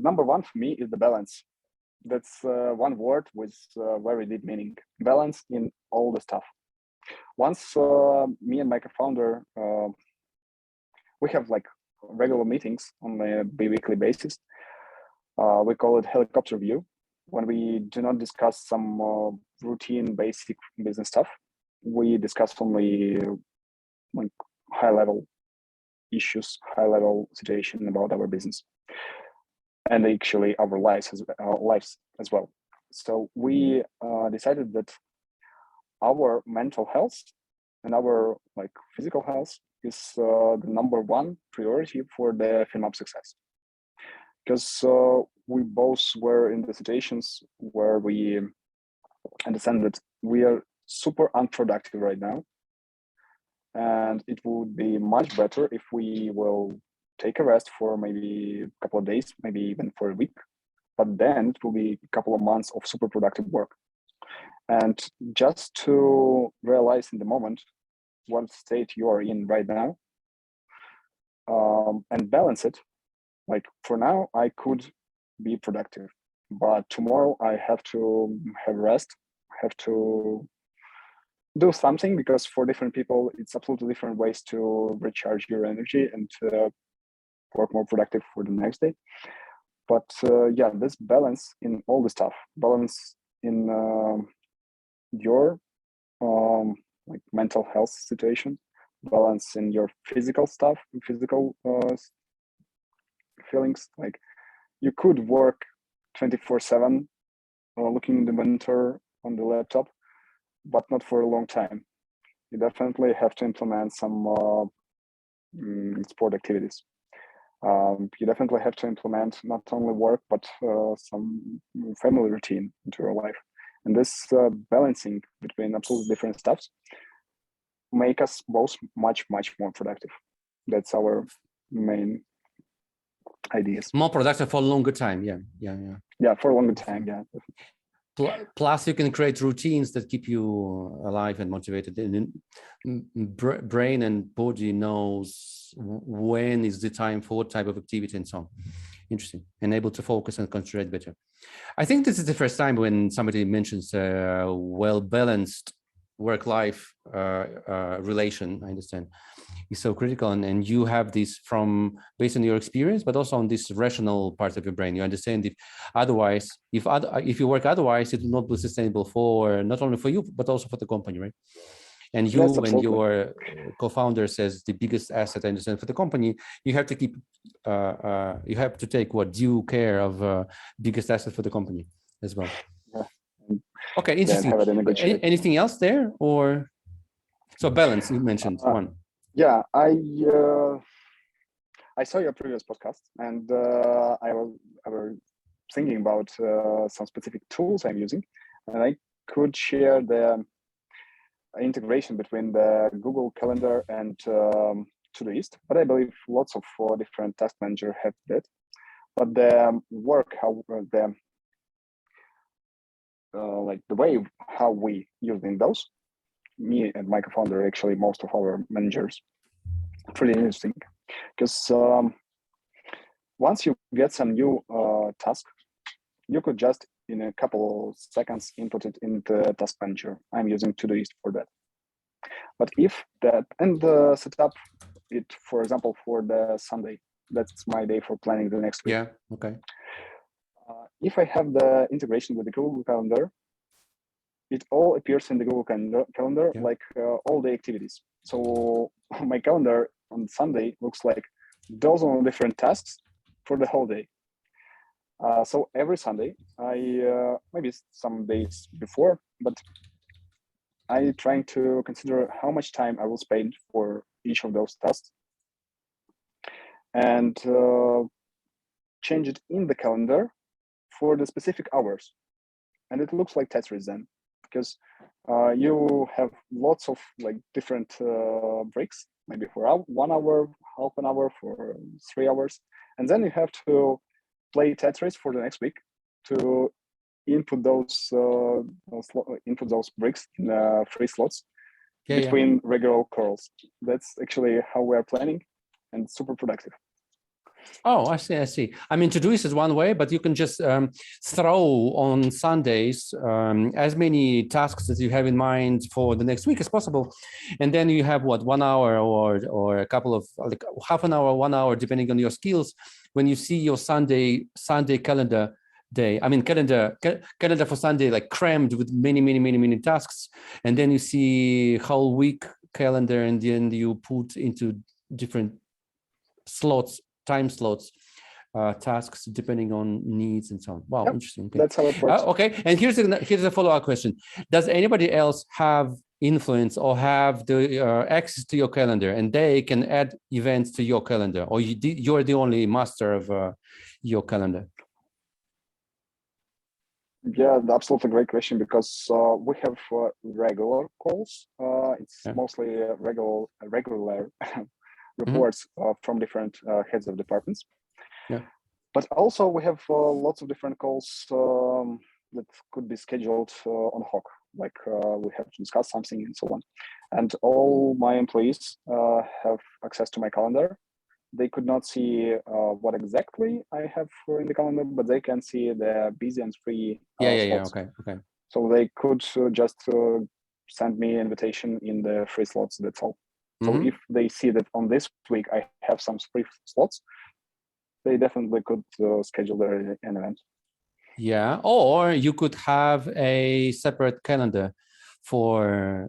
number one for me is the balance. That's one word with very deep meaning. Balance in all the stuff. Once me and my co-founder, we have like regular meetings on a bi-weekly basis. We call it helicopter view, when we do not discuss some routine basic business stuff. We discuss only like high-level issues, high-level situation about our business, and actually our lives as well. So we decided that our mental health and our like physical health is the number one priority for the Finmap success. Because we both were in the situations where we understand that we are super unproductive right now. And it would be much better if we will take a rest for maybe a couple of days, maybe even for a week. But then it will be a couple of months of super productive work. And just to realize in the moment what state you are in right now, and balance it. Like for now, I could be productive, but tomorrow I have to have rest, have to do something, because for different people, it's absolutely different ways to recharge your energy and work more productive for the next day. But yeah, this balance in all the stuff, balance in your like mental health situation, balance in your physical stuff, physical feelings. Like you could work 24/7 looking in the monitor on the laptop, but not for a long time. You definitely have to implement some sport activities. You definitely have to implement not only work, but some family routine into your life. And this balancing between absolutely different stuffs make us both much more productive. That's our main ideas. More productive for a longer time. Yeah, for a longer time. Yeah. Plus, you can create routines that keep you alive and motivated. And brain and body knows when is the time for what type of activity and so on. Interesting. And able to focus and concentrate better. I think this is the first time when somebody mentions a well-balanced work-life relation. I understand is so critical, and you have this from based on your experience, but also on this rational part of your brain. You understand if otherwise, if you work otherwise, it will not be sustainable for not only for you but also for the company, right? And you and your co-founder says the biggest asset, I understand, for the company, you have to keep, you have to take due care of biggest asset for the company as well. Yeah. Okay, interesting. Anything else there, or so balance? You mentioned one. Yeah, I saw your previous podcast, and I was thinking about some specific tools I'm using, and I could share the integration between the Google Calendar and Todoist, but I believe lots of different task managers have that. But the work, how the like the way how we using those, me and my co-founder, actually most of our managers, pretty interesting, because once you get some new task, you could just in a couple of seconds input it in the task manager. I'm using Todoist for that. But if that and set up it, for example, for the Sunday, that's my day for planning the next week. Yeah. Okay. If I have the integration with the Google Calendar, it all appears in the Google Calendar, yeah, like all the activities. So my calendar on Sunday looks like dozen of different tasks for the whole day. So every Sunday, I maybe some days before, but I trying to consider how much time I will spend for each of those tasks, and change it in the calendar for the specific hours. And it looks like Tetris then, because you have lots of like different breaks, maybe for 1 hour, half an hour, for 3 hours, and then you have to play Tetris for the next week to input those bricks in free slots between regular calls. That's actually how we're planning, and super productive. Oh, I see. I mean, Todoist is one way, but you can just throw on Sundays as many tasks as you have in mind for the next week as possible, and then you have 1 hour or a couple of like half an hour, 1 hour, depending on your skills. When you see your Sunday calendar day, I mean calendar for Sunday, like crammed with many tasks, and then you see whole week calendar, and then you put into different slots, time slots, tasks depending on needs and so on. Wow, yep. Interesting. Okay. That's how it works. Okay, and here's a follow-up question: does anybody else have influence or have the access to your calendar, and they can add events to your calendar, or you're the only master of your calendar? Yeah, absolutely great question, because we have regular calls. It's mostly regular reports from different heads of departments. Yeah. But also we have lots of different calls that could be scheduled on hoc, like we have to discuss something and so on. And all my employees have access to my calendar. They could not see what exactly I have in the calendar, but they can see the busy and free slots. Okay. So they could just send me an invitation in the free slots, that's all. So if they see that on this week I have some free slots, they definitely could schedule an event. Yeah, or you could have a separate calendar for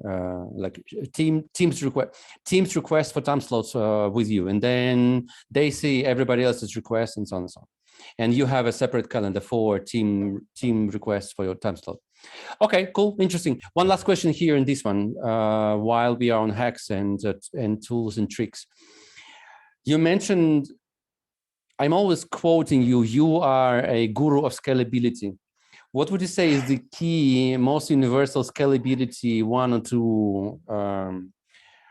like teams request for time slots with you, and then they see everybody else's requests and so on and so on, and you have a separate calendar for team requests for your time slot. Okay, cool, interesting. One last question here in this one, while we are on hacks and tools and tricks. You mentioned I'm always quoting you. You are a guru of scalability. What would you say is the key, most universal scalability, one or two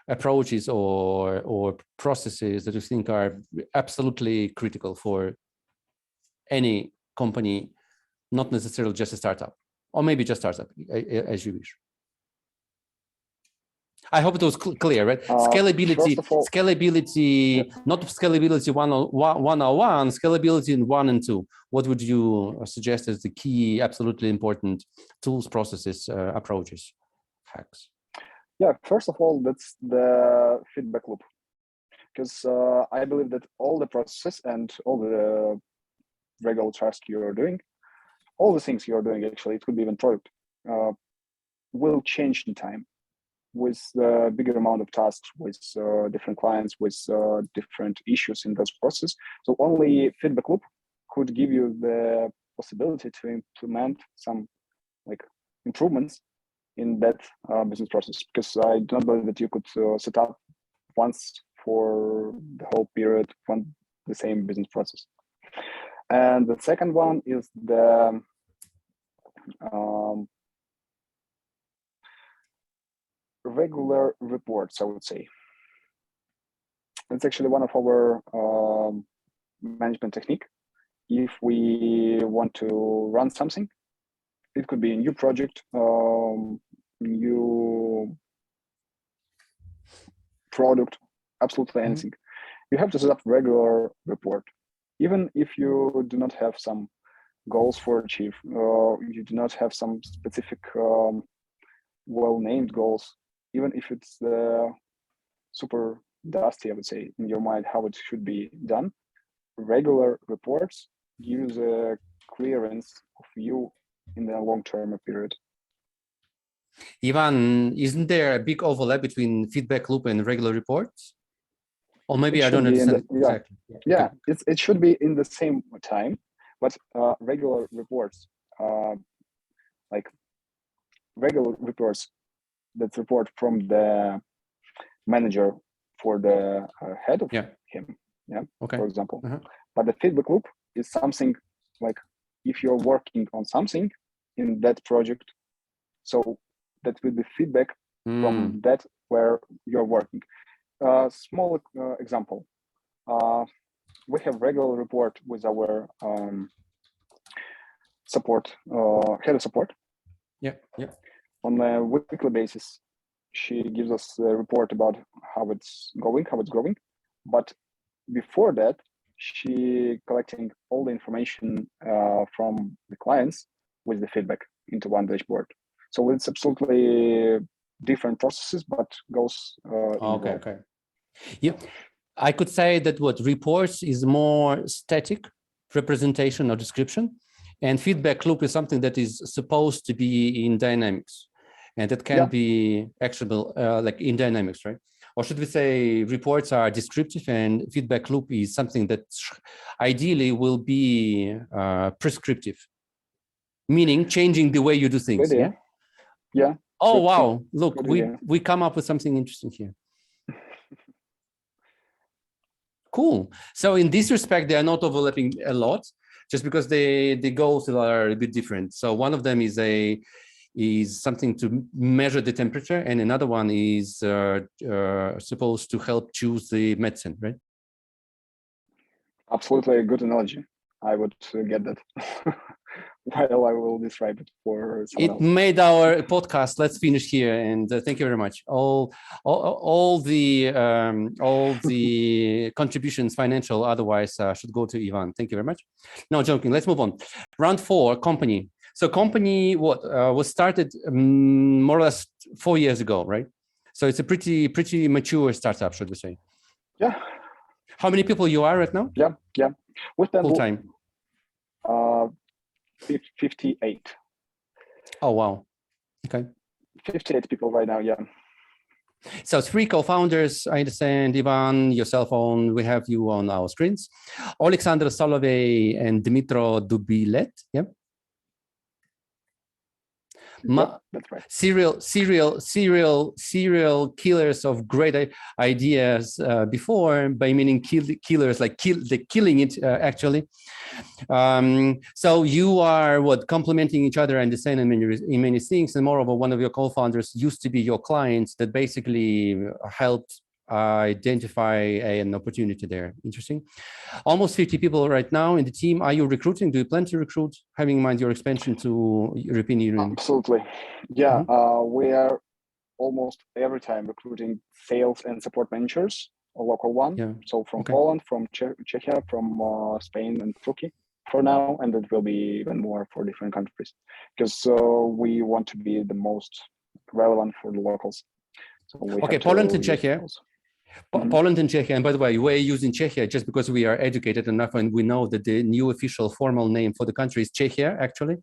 approaches or processes that you think are absolutely critical for any company, not necessarily just a startup, or maybe just startup, as you wish? I hope it was clear, right? Scalability, not scalability 101, scalability in 1 and 2. What would you suggest as the key, absolutely important tools, processes, approaches, hacks? Yeah, first of all, that's the feedback loop. Because I believe that all the processes and all the regular tasks you're doing, all the things you're doing, actually, it could be even product, will change in time with a bigger amount of tasks, with different clients, with different issues in those processes. So only feedback loop could give you the possibility to implement some like improvements in that business process. Because I do not believe that you could set up once for the whole period from the same business process. And the second one is the regular reports, I would say. It's actually one of our management technique. If we want to run something, it could be a new project, new product, absolutely anything. You have to set up regular report. Even if you do not have some goals for achieve, you do not have some specific well-named goals, even if it's super dusty, I would say, in your mind how it should be done, regular reports gives a clearance of you in the long-term period. Ivan, isn't there a big overlap between feedback loop and regular reports? Or maybe I don't understand exactly. Yeah, okay. It should be in the same time, but regular reports, like regular reports that report from the manager for the head of him, okay. For example. But the feedback loop is something like if you're working on something in that project, so that will be feedback from that where you're working. Small example. We have regular report with our support, head of support. Yeah. On a weekly basis, she gives us a report about how it's going. But before that, she collecting all the information from the clients with the feedback into one dashboard. So it's absolutely different processes, but goes. Okay. Yeah, I could say that what reports is more static representation or description, and feedback loop is something that is supposed to be in dynamics, and that can be actionable, like in dynamics, right? Or should we say reports are descriptive and feedback loop is something that ideally will be prescriptive, meaning changing the way you do things. Yeah. Oh, wow. Look, we come up with something interesting here. Cool. So in this respect, they are not overlapping a lot, just because the goals are a bit different. So one of them is something to measure the temperature, and another one is supposed to help choose the medicine, right? Absolutely a good analogy. I would get that. While I will describe it for someone else. It made our podcast. Let's finish here, and thank you very much. All the contributions, financial, otherwise, should go to Ivan. Thank you very much. No, joking. Let's move on. Round 4, company. So company was started more or less 4 years ago, right? So it's a pretty mature startup, should we say? Yeah. How many people you are right now? Yeah. With them full time. 58. Oh, wow. Okay. 58 people right now, yeah. So 3 co-founders, I understand, Ivan, your cell phone, we have you on our screens. Alexander Solovey and Dmitro Dubilet, yeah. That's right. Serial killers of great ideas before, by meaning killers, like killing it actually. So you are complementing each other and the same in many things. And moreover, one of your co-founders used to be your clients that basically helped identify an opportunity there. Interesting. Almost 50 people right now in the team. Are you recruiting? Do you plan to recruit, having in mind your expansion to European Union? Absolutely. Yeah, we are almost every time recruiting sales and support managers, a local one. Yeah. So from Poland, from Czechia, from Spain and Turkey for now, and it will be even more for different countries, because we want to be the most relevant for the locals. So we have Poland and Czechia. Poland and Czechia, and by the way, we're using Czechia just because we are educated enough and we know that the new official formal name for the country is Czechia, actually.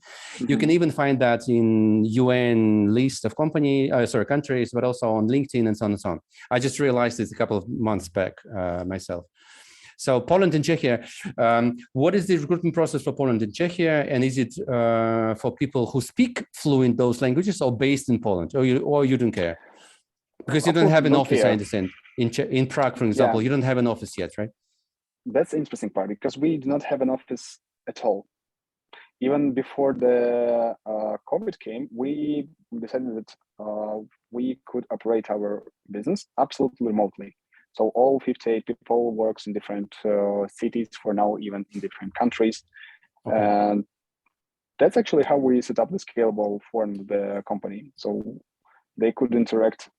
You can even find that in UN list of countries, but also on LinkedIn and so on and so on. I just realized this a couple of months back myself. So Poland and Czechia, what is the recruitment process for Poland and Czechia? And is it for people who speak fluent those languages or based in Poland, or you don't care? Because you don't have an office, I understand. In Prague, for example, you don't have an office yet, right? That's the interesting part, because we do not have an office at all. Even before the COVID came, we decided that we could operate our business absolutely remotely. So all 58 people works in different cities for now, even in different countries. And that's actually how we set up the scalable form of the company. So they could interact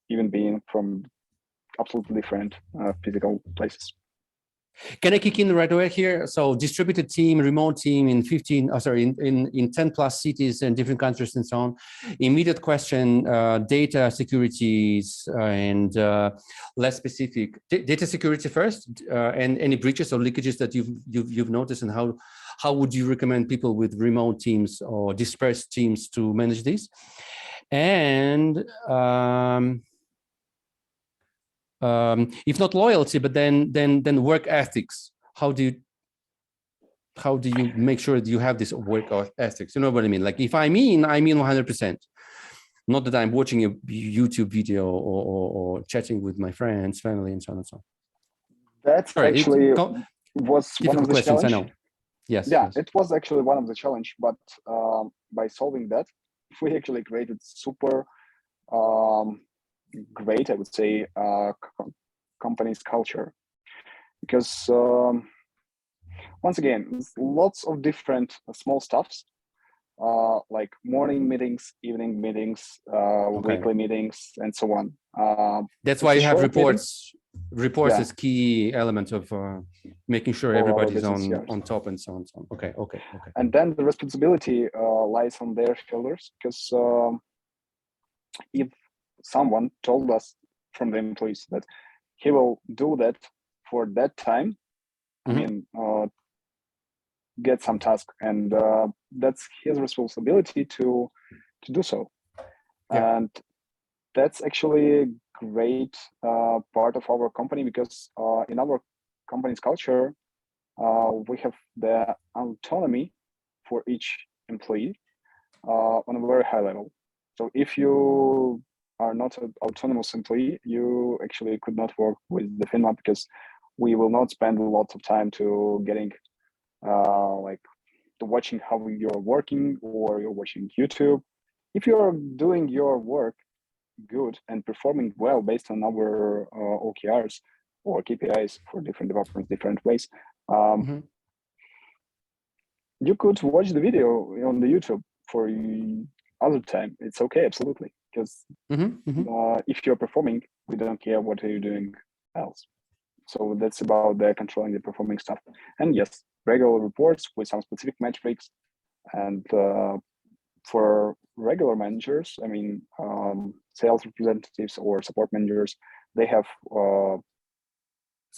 even being from absolutely different physical places. Can I kick in right away here? So distributed team, remote team in 10 plus cities and different countries and so on. Immediate question, data securities and less specific. Data security first, and any breaches or leakages that you've noticed, and how would you recommend people with remote teams or dispersed teams to manage these? And if not loyalty, but then work ethics. How do you make sure that you have this work ethics? You know what I mean? Like if I mean 100%. Not that I'm watching a YouTube video or chatting with my friends, family, and so on and so on. That's actually was one of the challenges. I know. Yes. Yeah, yes. It was actually one of the challenge, but by solving that, we actually created super great, I would say, company's culture, because once again, lots of different small stuffs, like morning meetings, evening meetings, weekly meetings, and so on. That's why you have reports. Reports is key element of making sure everybody's on top and so on. Okay. And then the responsibility lies on their shoulders, because if someone told us from the employees that he will do that for that time, I mean, get some task, and that's his responsibility to do so. And that's actually a great part of our company, because in our company's culture, we have the autonomy for each employee on a very high level. So if you are not an autonomous employee, you actually could not work with the Finmap, because we will not spend a lot of time to getting to watching how you're working, or you're watching YouTube. If you're doing your work good and performing well based on our OKRs or KPIs for different developers, different ways, you could watch the video on the YouTube for other time. It's okay, absolutely, because if you're performing, we don't care what are you doing else. So that's about the controlling the performing stuff. And yes, regular reports with some specific metrics. And for regular managers, I mean, sales representatives or support managers, they have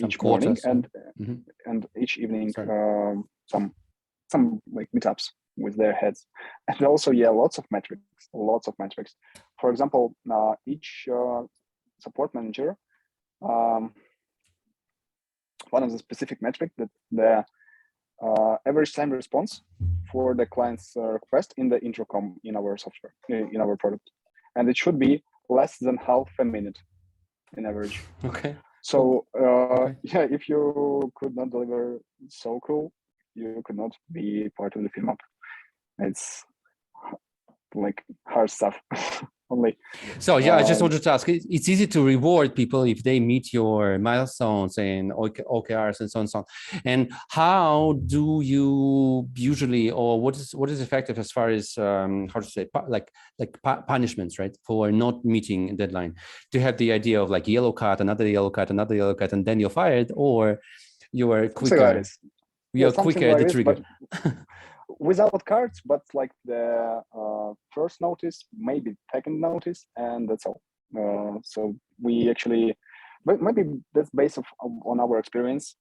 each morning and each evening some like meetups with their heads. And also, lots of metrics. For example, each support manager, one of the specific metrics that the average time response for the client's request in the intercom in our software, in our product. And it should be less than half a minute in average. Okay. So Okay. yeah, if you could not deliver so cool, you could not be part of the Finmap. It's like hard stuff. Only. So yeah, I just wanted to ask, it's easy to reward people if they meet your milestones and OKRs and so on and so on. And how do you usually, or what is effective as far as how to say, punishments, right, for not meeting a deadline? Do you have the idea of like yellow card, another yellow card, another yellow card, and then you're fired, or you are quicker? Like you're quicker at the trigger. Without cards, but like the first notice, maybe second notice, and that's all. So we actually, but maybe that's based on our experience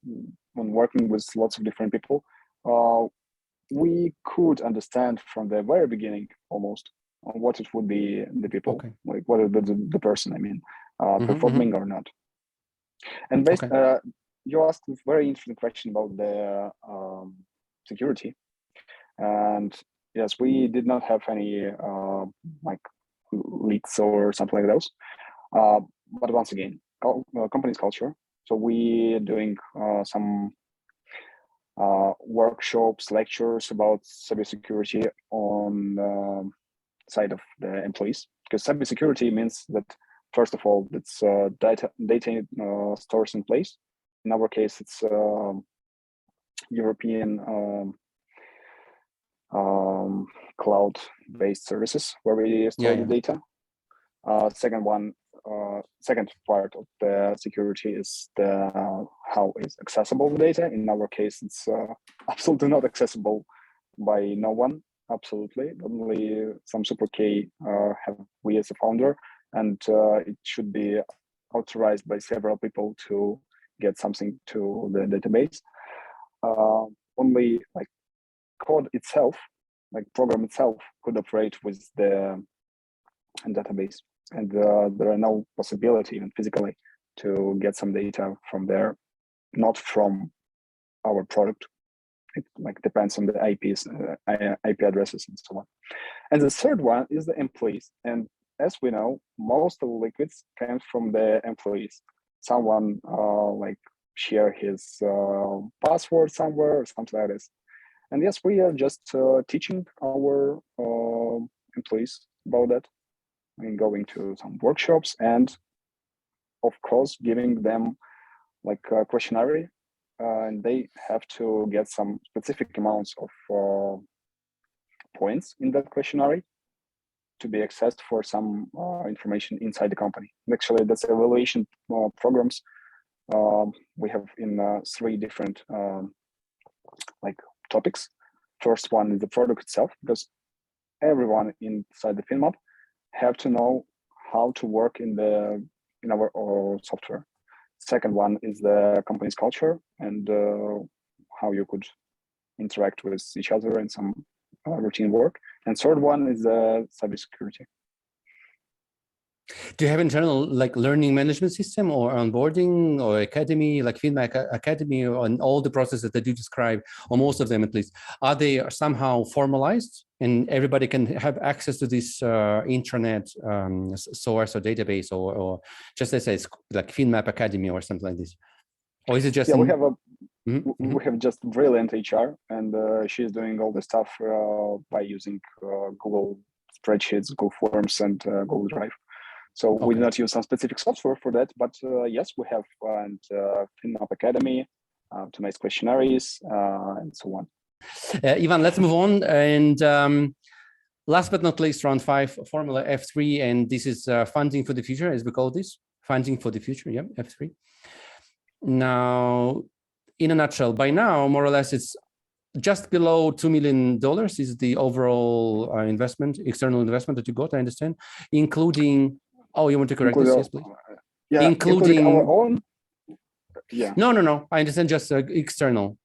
when working with lots of different people. We could understand from the very beginning almost what it would be the people, okay, like what the person, I mean, performing or not. And based, you asked a very interesting question about the security. And yes, we did not have any like leaks or something like those. But once again, company's culture. So we doing some workshops, lectures about cybersecurity on side of the employees, because cybersecurity means that first of all, it's data stores in place. In our case, it's European cloud-based services where we store the data. Second part of the security is how is accessible the data. In our case, it's absolutely not accessible by no one. Absolutely, only some super K have we as a founder, and it should be authorized by several people to get something to the database. Only like code itself, like program itself, could operate with the database, and there are no possibility even physically to get some data from there, not from our product. It like depends on the IPs, IP addresses, and so on. And the third one is the employees. And as we know, most of the liquids comes from the employees. Someone like share his password somewhere or something like this. And yes, we are just teaching our employees about that, and going to some workshops, and of course giving them like a questionnaire, and they have to get some specific amounts of points in that questionnaire to be accessed for some information inside the company. Actually, that's evaluation programs we have in 3 different like topics. First one is the product itself, because everyone inside the Finmap have to know how to work in our software. Second one is the company's culture and how you could interact with each other in some routine work. And third one is cybersecurity. Do you have internal like learning management system or onboarding or academy, like Finmap Academy, and all the processes that you describe, or most of them at least, are they somehow formalized and everybody can have access to this intranet source or database, or just let's say it's like Finmap Academy or something like this? Or is it just... Yeah, we have we have just brilliant HR, and she's doing all the stuff by using Google spreadsheets, Google Forms, and Google Drive. So we do not use some specific software for that, but yes, we have Finmap Academy, automated questionnaires, and so on. Ivan, let's move on. And last but not least, round 5, Formula F3, and this is funding for the future, as we call this, funding for the future. Yeah, F3. Now, in a nutshell, by now, more or less, it's just below $2 million is the overall investment, external investment that you got, I understand, including... Oh, you want to correct this? Yes, please. Yeah, including our own. Yeah. No. I understand, just external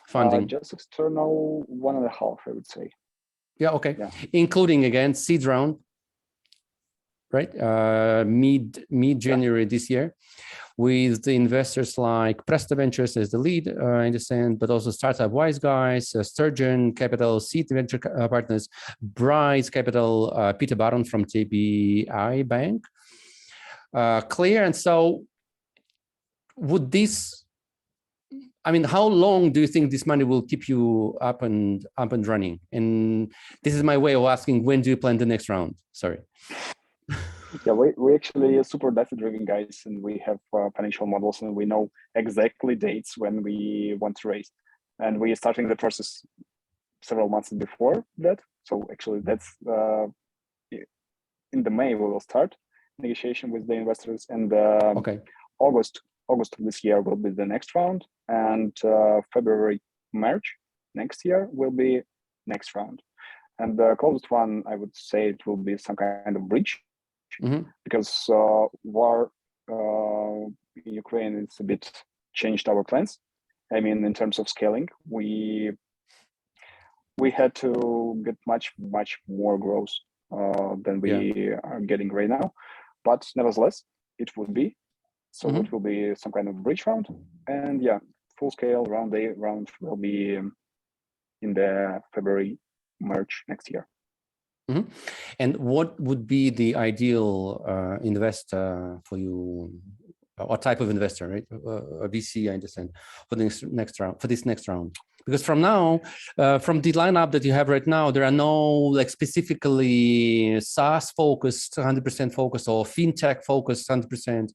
funding. Just external 1.5, I would say. Yeah. Okay. Yeah. Including again seed round, right? Mid January this year. with the investors like Presto Ventures as the lead, I understand, but also Startup Wise Guys, Sturgeon Capital, Seed Venture Partners, Bryce Capital, Peter Baron from JBI Bank. Clear. And so would this, I mean, how long do you think this money will keep you up and running? And this is my way of asking, when do you plan the next round? Sorry. Yeah, we actually are super data-driven guys, and we have financial models, and we know exactly dates when we want to raise. And we are starting the process several months before that. So actually, that's in the May we will start negotiation with the investors, and Okay. August of this year will be the next round, and February, March next year will be next round. And the closest one, I would say, it will be some kind of bridge, because war in Ukraine is a bit changed our plans. I mean, in terms of scaling, we had to get much more growth than we are getting right now. But nevertheless, it would be. So it will be some kind of bridge round, and yeah, full scale round will be in the February, March next year. And what would be the ideal investor for you? What type of investor, right? A VC, I understand, for this next round. Because from now, from the lineup that you have right now, there are no like specifically SaaS focused, 100% focused, or fintech focused, 100%.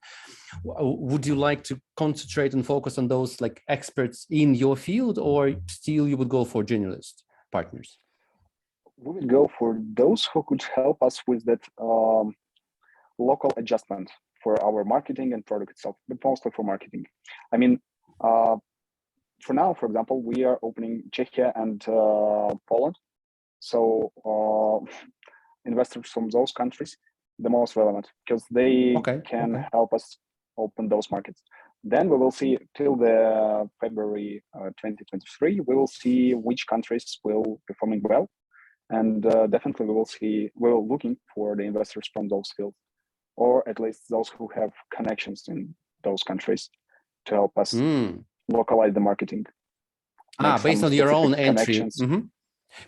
Would you like to concentrate and focus on those like experts in your field, or still you would go for generalist partners? We would go for those who could help us with that local adjustment for our marketing and product itself, but mostly for marketing. I mean, for now, for example, we are opening Czechia and Poland. So investors from those countries, the most relevant, because they can help us open those markets. Then we will see till the February 2023, we will see which countries will performing well. And definitely we're looking for the investors from those fields, or at least those who have connections in those countries to help us localize the marketing. Based on your own entry.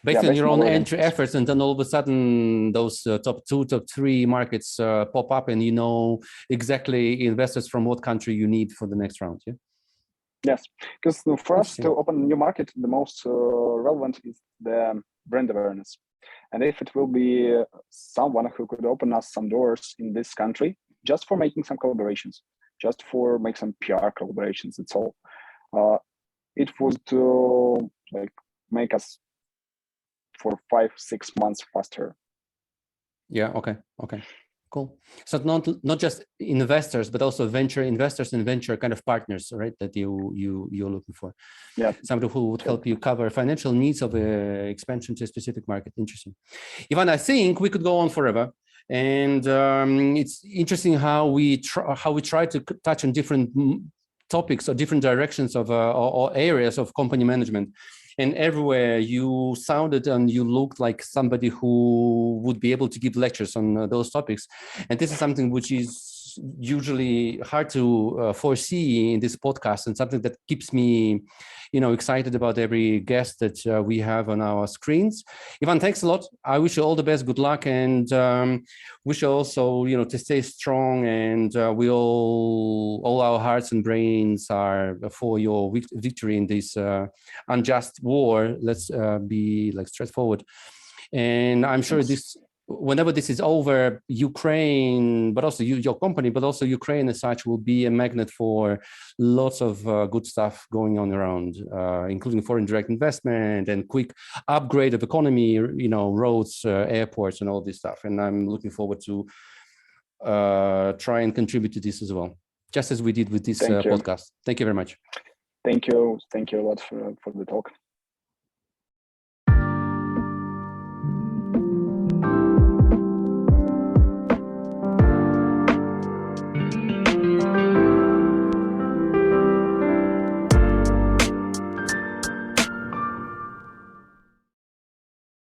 Based on your own entry efforts, and then all of a sudden those top 2, top 3 markets pop up, and you know exactly investors from what country you need for the next round. Yeah. Yes, because for us to open a new market, the most relevant is the brand awareness. And if it will be someone who could open us some doors in this country, just for making some collaborations, just for make some PR collaborations, that's all. It would like make us for 5-6 months faster. Yeah. Okay. Cool. So not just investors, but also venture investors and venture kind of partners, right? That you're looking for. Yeah. Somebody who would help you cover financial needs of expansion to a specific market. Interesting. Ivan, I think we could go on forever, and it's interesting how we try to touch on different topics or different directions of or areas of company management. And everywhere you sounded and you looked like somebody who would be able to give lectures on those topics. And this is something which is usually hard to foresee in this podcast, and something that keeps me, excited about every guest that we have on our screens. Ivan, thanks a lot. I wish you all the best, good luck, and wish you also, to stay strong. And all our hearts and brains are for your victory in this unjust war. Let's be like straightforward. And I'm sure whenever this is over, Ukraine, but also your company, but also Ukraine as such, will be a magnet for lots of good stuff going on around, including foreign direct investment and quick upgrade of economy, roads, airports, and all this stuff. And I'm looking forward to try and contribute to this as well, just as we did with this podcast. Thank you very much. Thank you a lot for the talk.